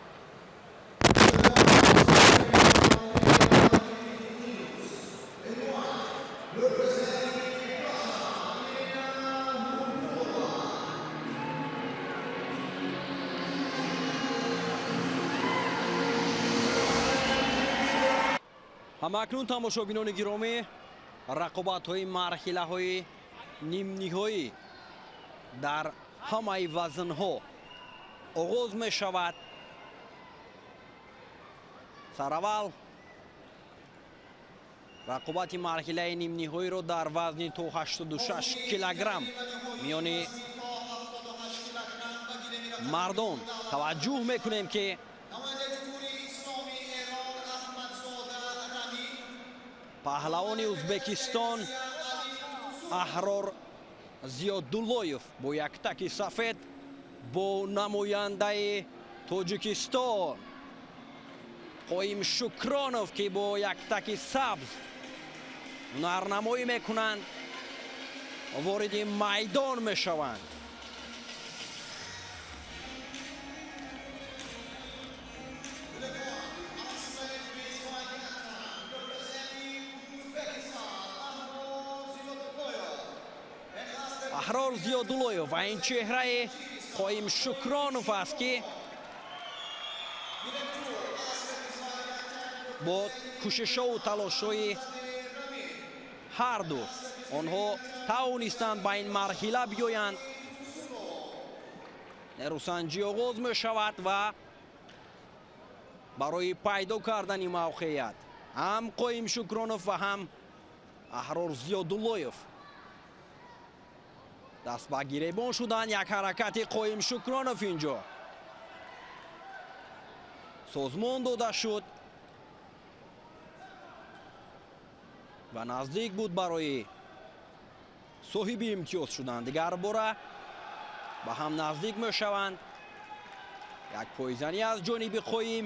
S3: ҳамакнун тамошобинони гиромӣ, рақобатҳои марҳилаҳои нимниҳоӣ дар ҳамаи вазнҳо оғоз мешавад. сараввал рақобати марҳилаи нимниҳоиро дар вазни то 86 килограмм миёни мардон таваҷҷӯҳ мекунем ки паҳлавони Ӯзбекистон Аҳрор Зиёдуллоев бо яктаки сафед бо намояндаи Тоҷикистон Қоим Шукронов ки бо яктаки сабз ҳунарнамоӣ мекунанд, вориди майдон мешаванд. Аҳрор Зиёдуллоев ва ин чеҳраи Қоим Шукронов аст ки бо кӯшишову талошҳои ҳарду онҳо тавонистанд ба ин марҳила биёянд. нерӯсанҷӣ оғоз мешавад ва барои пайдо кардани мавқеият ҳам Қоим Шукронов ва ҳам Аҳрор Зиёдуллоев даст ба гиребон шуданд. як ҳаракати Қоим Шукронов инҷо созмон дода шуд ва наздик буд барои соҳиби имтиёз шуданд. дигар бора ба ҳам наздик мешаванд. як пойзанӣ аз ҷониби қоим.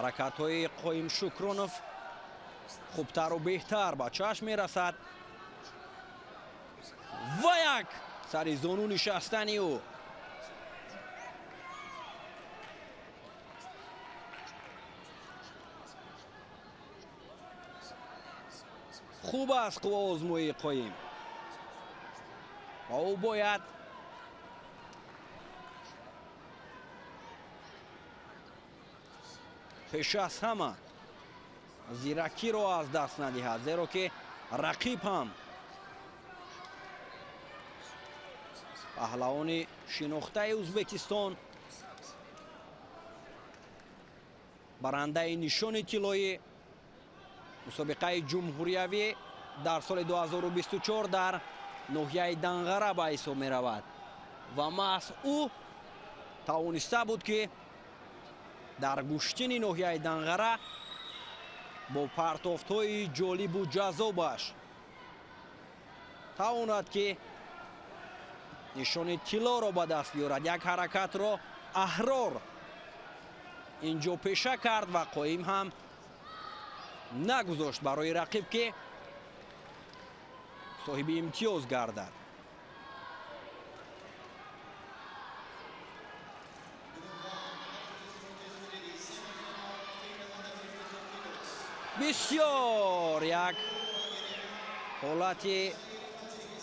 S3: ҳаракатҳои қоим шукронов хубтару беҳтар ба чашм мерасад. ва як сари зону нишастани ӯ. хуб аст қувва озмоии қоим. ва ӯ бояд пеш аз ҳама зиракиро аз даст надиҳад, зеро ки рақиб ҳам паҳлавони шинохтаи ӯзбекистон, барандаи нишони тиллои мусобиқаи ҷумҳуриявӣ дар соли 2024 дар ноҳияи Данғара ба ҳисоб меравад ва маҳз ӯ тавониста буд ки дар гӯштини ноҳияи Данғара бо партофтҳои ҷолибу ҷаззобаш тавонад ки нишони тиллоро ба даст биёрад. як ҳаракатро Аҳрор инҷо пеша кард ва қоим ҳам нагузошт барои рақиб ки соҳиби имтиёз гардад. бисёр як ҳолати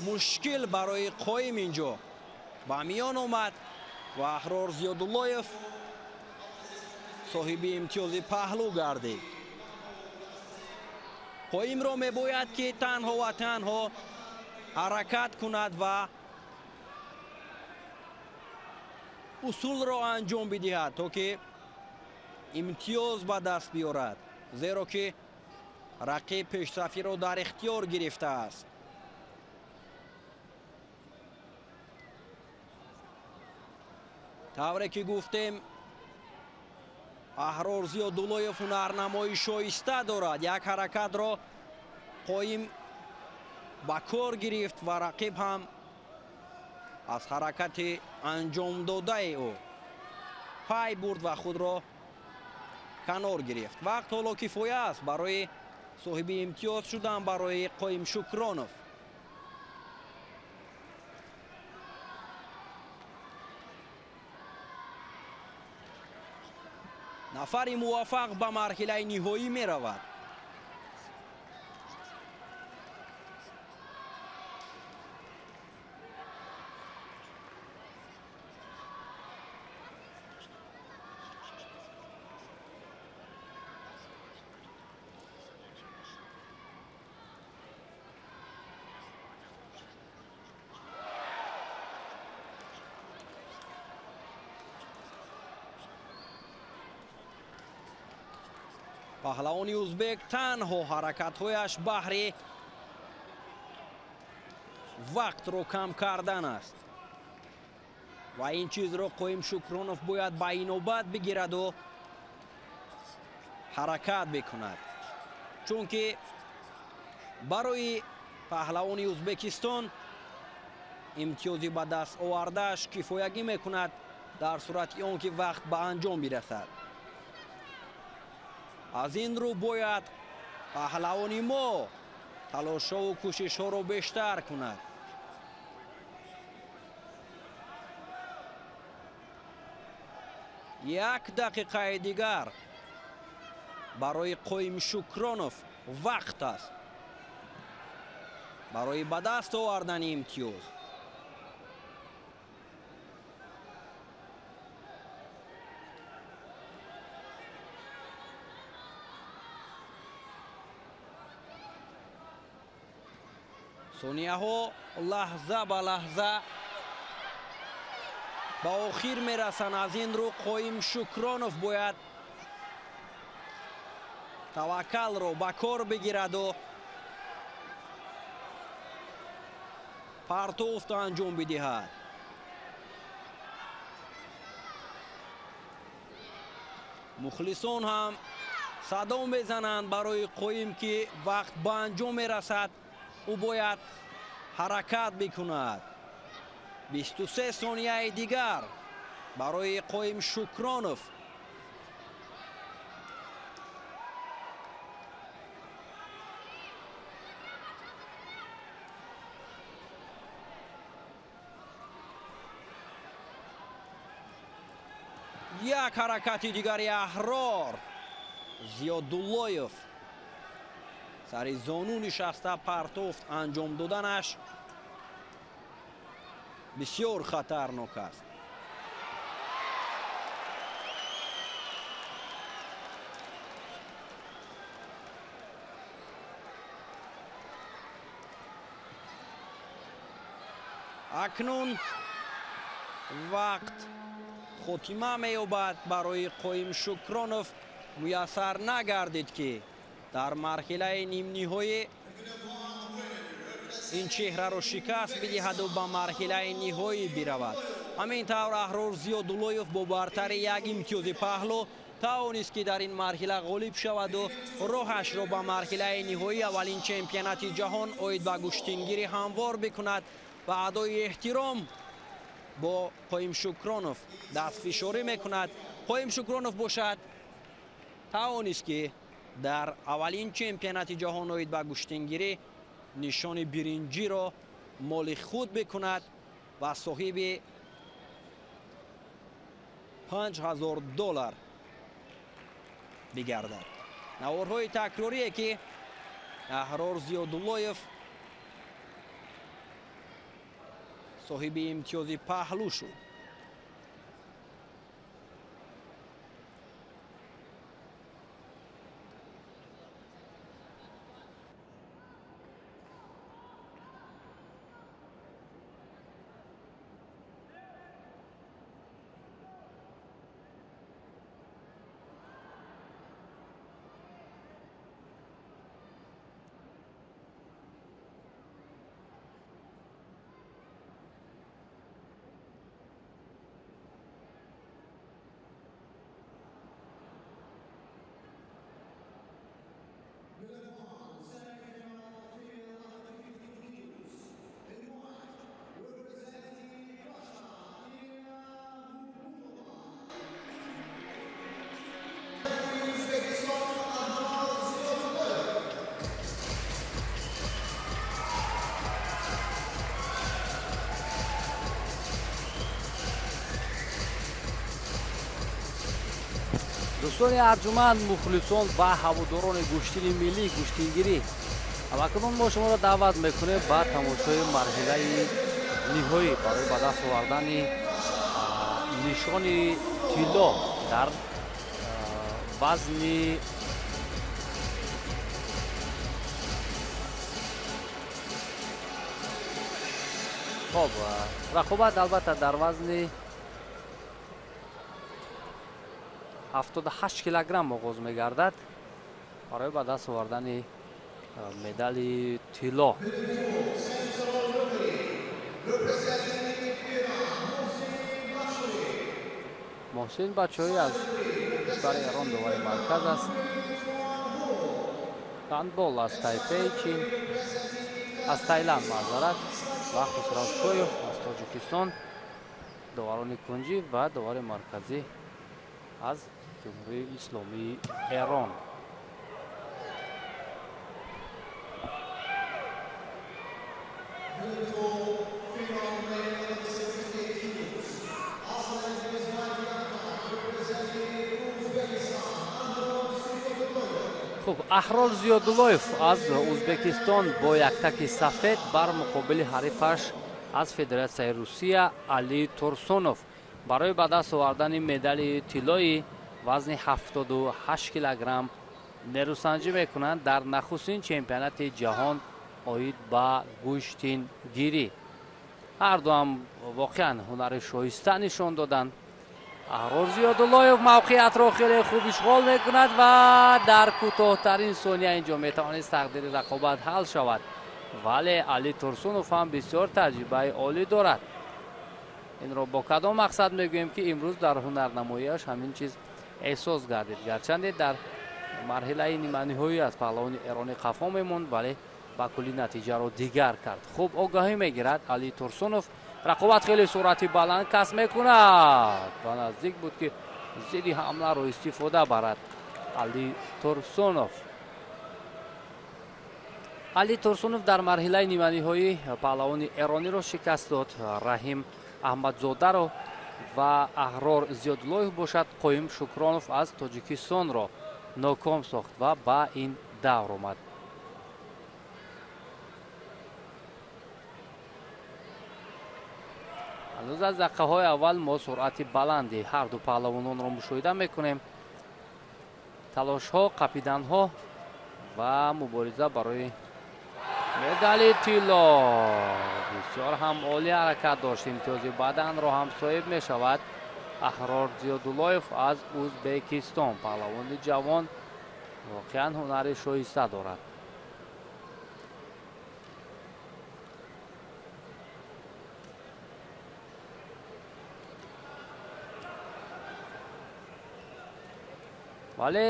S3: мушкил барои қоим инҷо ба миён омад ва Аҳрор Зиёдуллоев соҳиби имтиёзи паҳлӯ гардид. қоимро мебояд ки танҳо ва танҳо ҳаракат кунад ва усулро анҷом бидиҳад, то ки имтиёз ба даст биёрад, зеро ки рақиб пешсафиро дар ихтиёр гирифтааст. тавре ки гуфтем, Аҳрор Зиёдуллоев ҳунарнамои шоиста дорад. як ҳаракатро қоим ба кор гирифт ва рақиб ҳам аз ҳаракати анҷомдодаи ӯ пай бурд ва худро канор гирифт. вақт ҳоло кифоя аст барои соҳиби имтиёз шудан барои Қоим Шукронов. нафари муваффақ ба марҳилаи ниҳоӣ меравад. паҳлавони ӯзбек танҳо ҳаракатҳояш баҳри вақтро кам кардан аст ва ин чизро Қоим Шукронов бояд ба инобат бигираду ҳаракат бикунад, чунки барои паҳлавони Ӯзбекистон имтиёзи ба даст овардааш кифоягӣ мекунад дар сурати он ки вақт ба анҷом бирасад. аз ин рӯ бояд паҳлавони мо талошову кӯшишҳоро бештар кунад. як дақиқаи дигар барои Қоим Шукронов вақт аст барои ба даст овардани имтиёз. сонияҳо лаҳза ба лаҳза ба охир мерасанд. Аз ин рӯ Қоим Шукронов бояд таваккалро ба кор бигираду партофт анҷом бидиҳад. мухлисон ҳам садо мезананд барои Қоим ки вақт ба анҷом мерасад ӯ бояд ҳаракат бикунад. 23 сонияи дигар барои Қоим Шукронов. як ҳаракати дигари Аҳрор. Зиёдуллоев сари зону нишаста партофт анҷом доданаш бисёр хатарнок аст. акнун вақт хотима меёбад барои Қоим Шукронов. муяссар нагардид ки дар марҳилаи нимниҳоӣ ин чеҳраро шикаст бидиҳаду ба марҳилаи ниҳоӣ биравад. ҳамин тавр Аҳрор Зиёдуллоев бо бартари як имтиёзи паҳлӯ тавонист ки дар ин марҳила ғолиб шаваду роҳашро ба марҳилаи ниҳоӣ аввалин чемпионати ҷаҳон оид ба гӯштингирӣ ҳамвор бикунад. ба адои эҳтиром бо Қоим Шукронов дастфишорӣ мекунад. Қоим Шукронов бошад тавонист ки дар аввалин чемпионати ҷаҳон оид ба гӯштингирӣ нишони биринҷиро моли худ бикунад ва соҳиби $5000 бигардад. наворҳои такрорие ки Аҳрор Зиёдуллоев соҳиби имтиёзи паҳлӯ шуд.
S2: дӯстони арҷуманд, мухлисон ва ҳаводорони гӯштини миллии гӯштингирӣ, акнун мо шуморо даъват мекунем ба тамошои марҳилаи ниҳоӣ барои ба даст овардани нишони тилло дар вазни хоб рақобат албатта дар вазни 78 килограмм оғоз мегардад барои ба даст овардани медали тилло. моҳсин бачоӣ аз кишвари Эрон довари марказ аст. гандбол аз Тайпей чин, аз Таиланд маъзарат, ва Хусрав Шоев аз Тоҷикистон, доварони кунҷӣ ва довари марказӣ аз ҷумҳурии исломии Эрон. хуб, Аҳрор Зиёдуллоев аз Узбекистон бо яктаки сафед бар муқобили ҳарифаш аз Федератсияи Русия Али Турсунов барои ба даст овардани медали тиллои вазни 78 килограмм нерӯсанҷӣ мекунанд дар нахустин чемпионати ҷаҳон оид ба гӯштингирӣ. ҳар ду ҳам воқеан ҳунари шоиста нишон доданд. аҳрор зиёдуллоев мавқеиятро хеле хуб ишғол мекунад ва дар кӯтоҳтарин сония инҷо метавонист тақдири рақобат ҳал шавад, вале Али Турсунов ҳам бисёр таҷрибаи олӣ дорад. инро бо кадом мақсад мегӯем ки имрӯз дар ҳунарнамоияш ҳамин чиз эҳсос гардид. гарчанде дар марҳилаи ниманиҳоӣ аз паҳлавони эронӣ қафо мемонд, вале ба кулли натиҷаро дигар кард. хуб огаҳӣ мегирад Али Турсунов. рақобат хеле суръати баланд касб мекунад. ба наздик буд ки зидди ҳамларо истифода барад Али Турсунов. Али Турсунов дар марҳилаи ниманиҳоӣ паҳлавони эрониро шикаст дод. Раҳим Аҳмадзодаро ва Аҳрор Зиёдуллоев бошад. Қоим Шукронов аз Тоҷикистонро ноком сохт ва ба ин давр омад. ҳанӯз аз дақиқаҳои аввал мо суръати баланди ҳар ду паҳлавононро мушоҳида мекунем. талошҳо, қапиданҳо ва мубориза барои медали тилло. бисёр ҳам олӣ ҳаракат дошт. имтиёзи баданро ҳам соҳиб мешавад Аҳрор Зиёдуллоев аз Узбекистон. паҳлавони ҷавон воқеан ҳунари шоиста дорад. вале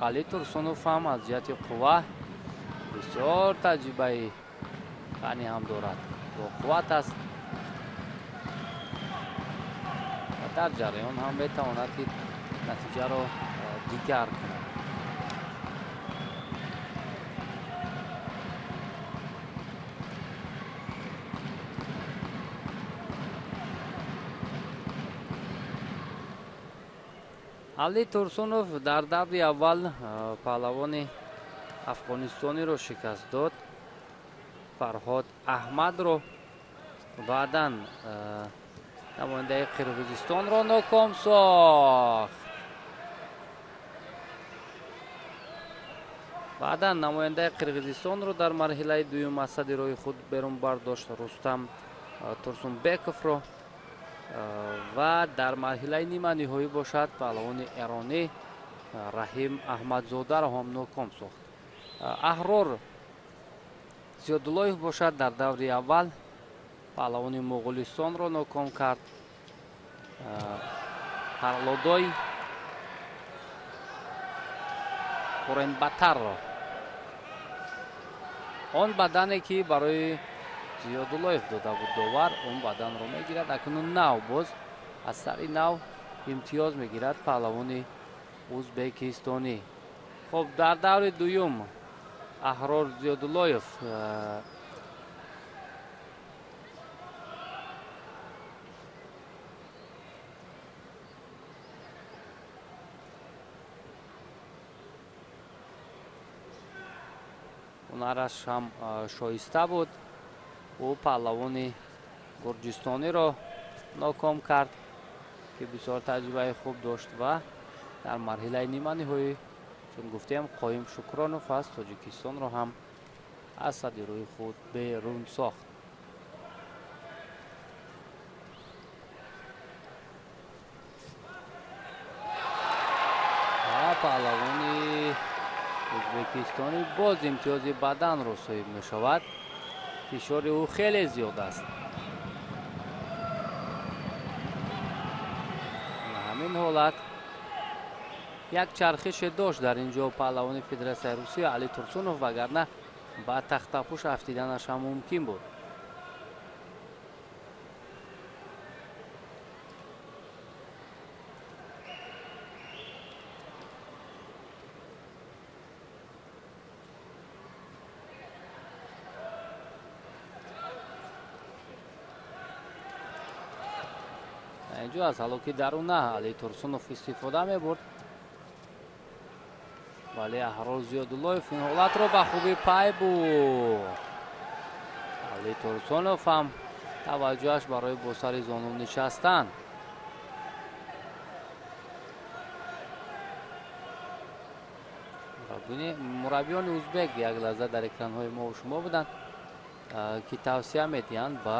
S2: Али Турсунов ҳам аз ҷиҳати қувва бисёр таҷрибаи ғанӣ ҳам дорад. боқувват аст ва дар ҷараён ҳам метавонад ки натиҷаро дигар кунад. Али Турсунов дар даври аввал паҳлавони афғонистониро шикаст дод. Фарҳод Аҳмадро. баъдан намояндаи Қирғизистонро ноком сохт. баъдан намояндаи Қирғизистонро дар марҳилаи дуюм аз садди роҳи худ берун бардошт Рустам Турсунбековро ва дар марҳилаи ниманиҳоӣ бошад паҳлавони эронӣ Раҳим Аҳмадзодаро ҳам ноком сохт. Аҳрор Зиёдуллоев бошад дар даври аввал паҳлавони Муғулистонро ноком кард. Тарлодой Хуренбатарро. он бадане ки барои Зиёдуллоев дода буд довар, он баданро мегирад. акнун нав боз аз сари нав имтиёз мегирад паҳлавони узбекистонӣ. хуб дар даври дуюм Аҳрор Зиёдуллоев ҳунараш ҳам шоиста буд. ӯ паҳлавони гурҷистониро ноком кард ки бисёр таҷрибаи хуб дошт ва дар марҳилаи ниманиҳоӣ чун гуфтем Қоим Шукронов аз Тоҷикистонро ҳам аз садди рӯи худ берун сохт. паҳлавони ӯзбекистонӣ боз имтиёзи баданро соҳиб мешавад. фишори ӯ хеле зиёд аст. ҳамин ҳолат як чархише дошт дар ин ҷо паҳлавони Федератсияи Русия Али Турсунов, вагарна ба тахтапӯш афтиданаш ҳам мумкин буд. инҷо аз ҳалоки даруна Али Турсунов истифода мебурд, вале Аҳрор Зиёдуллоев ин ҳолатро ба хубӣ пай буд. Али Турсунов ҳам таваҷҷӯҳаш барои бо сари зону нишастан. мураббиёни узбек як лаҳза дар экранҳои мо шумо буданд ки тавсия медиҳанд ба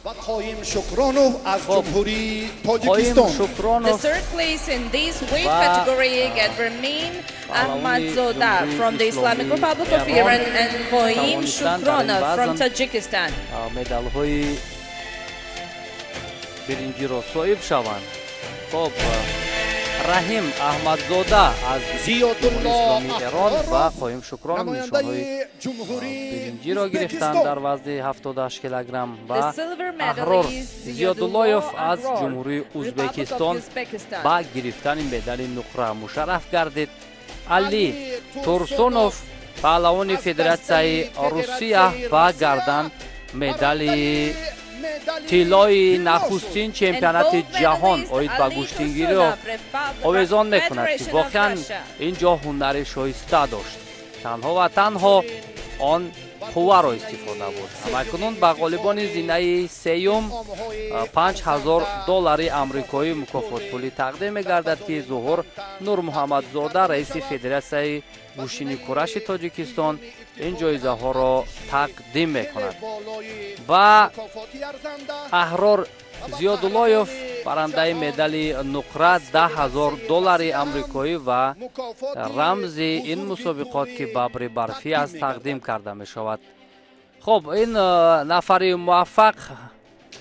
S4: و قایم شکرانوف از جمهوری
S2: قایم
S4: تاجیکستان.
S5: The
S2: شکرانوف
S5: third place in this weight
S2: و
S5: category get Ramin Ahmadzoda
S2: جمهوری
S5: from the Islamic
S2: اسلامی
S5: Republic of
S2: ایران
S5: Iran and Qoim
S2: توانستند در این
S5: Shukronov from
S2: وزن
S5: Tajikistan.
S2: مدال های برنجی را صاحب شوند. خب رحیم احمدزاده از جمهوری اسلامی ایران و قایم شکرانوف نشان های برنجی را گرفتند در وزن 78 کیلوگرم و
S5: The silver
S2: احرار
S5: medalist
S2: زیاداللایف
S5: Ziadullo
S2: از
S5: Ahror,
S2: جمهوری
S5: Republic of
S2: ازبکستان
S5: Uzbekistan.
S2: با گرفتن مدال نقره مشرف گردید. علی تورسونوف پهلوان فدراسیای روسیه با گردن مدال طلای نخستین چمپیونات جهان اوید به گشتینگیری را آویزان میکند که واقعا اینجا هنر شایسته داشت. تنها و تنها آن قوه را استفاده بود. همکنون به غالبان زینه سیوم $5000 آمریکایی مکافات پولی تقدیم می‌گردد که ظهور نور محمدزاده رئیس فدراسیای گوشینی کورش تاجیکستان این جایزه ها را تقدیم می‌کند. و احرار زیاداللایف برنده مدال نقره $10,000 آمریکایی و رمز این مسابقات که ببر برفی است تقدیم کرده می شود. خب این نفر موفق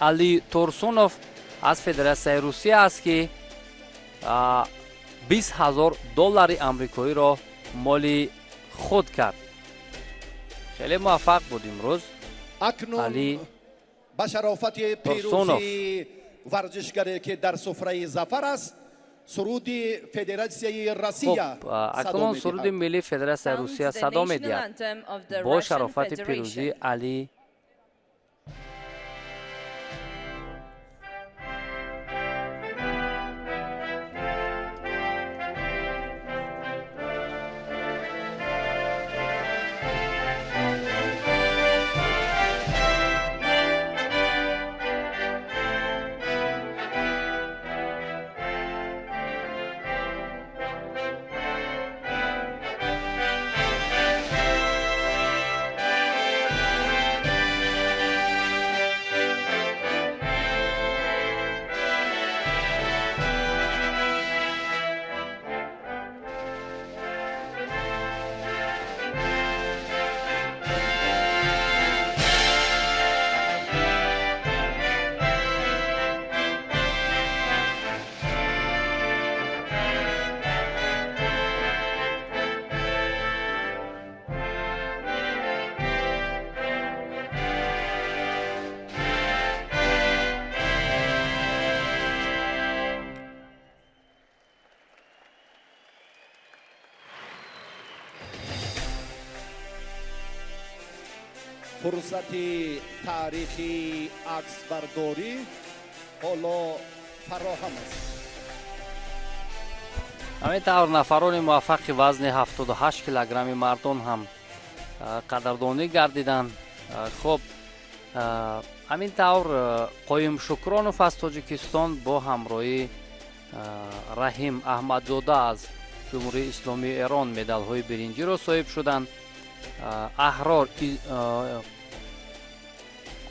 S2: علی تورسونوف از فدراسیای روسیه است که $20,000 آمریکایی را مالی خود کرد. خیلی موفق بود امروز علی
S4: با شرافت پیروزی ورزشگری که در سفره ظفر است سرود فدراسیای روسیه
S2: اکنون سرود ملی فدراسیای روسیه صدا می‌دهد. با شرافت پیروزی علی
S4: فرصت تاریخی عکس برداری حالا فراهم است.
S2: همین طور نفران موفق وزن 78 کیلوگرم مردان هم قدردانی گردیدند. خب همین طور قایم شکرانوف از تاجیکستان با همراهی رحیم احمدزاده از جمهوری اسلامی ایران مدال های برنجی را صاحب شدند. احرار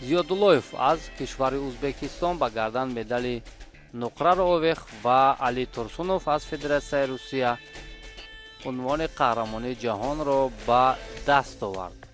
S2: زیاداللایف از کشور ازبکستان به گردن مدال نقره را آویخت و علی تورسونوف از فدراسیای روسیه عنوان قهرمانی جهان را به دست آورد.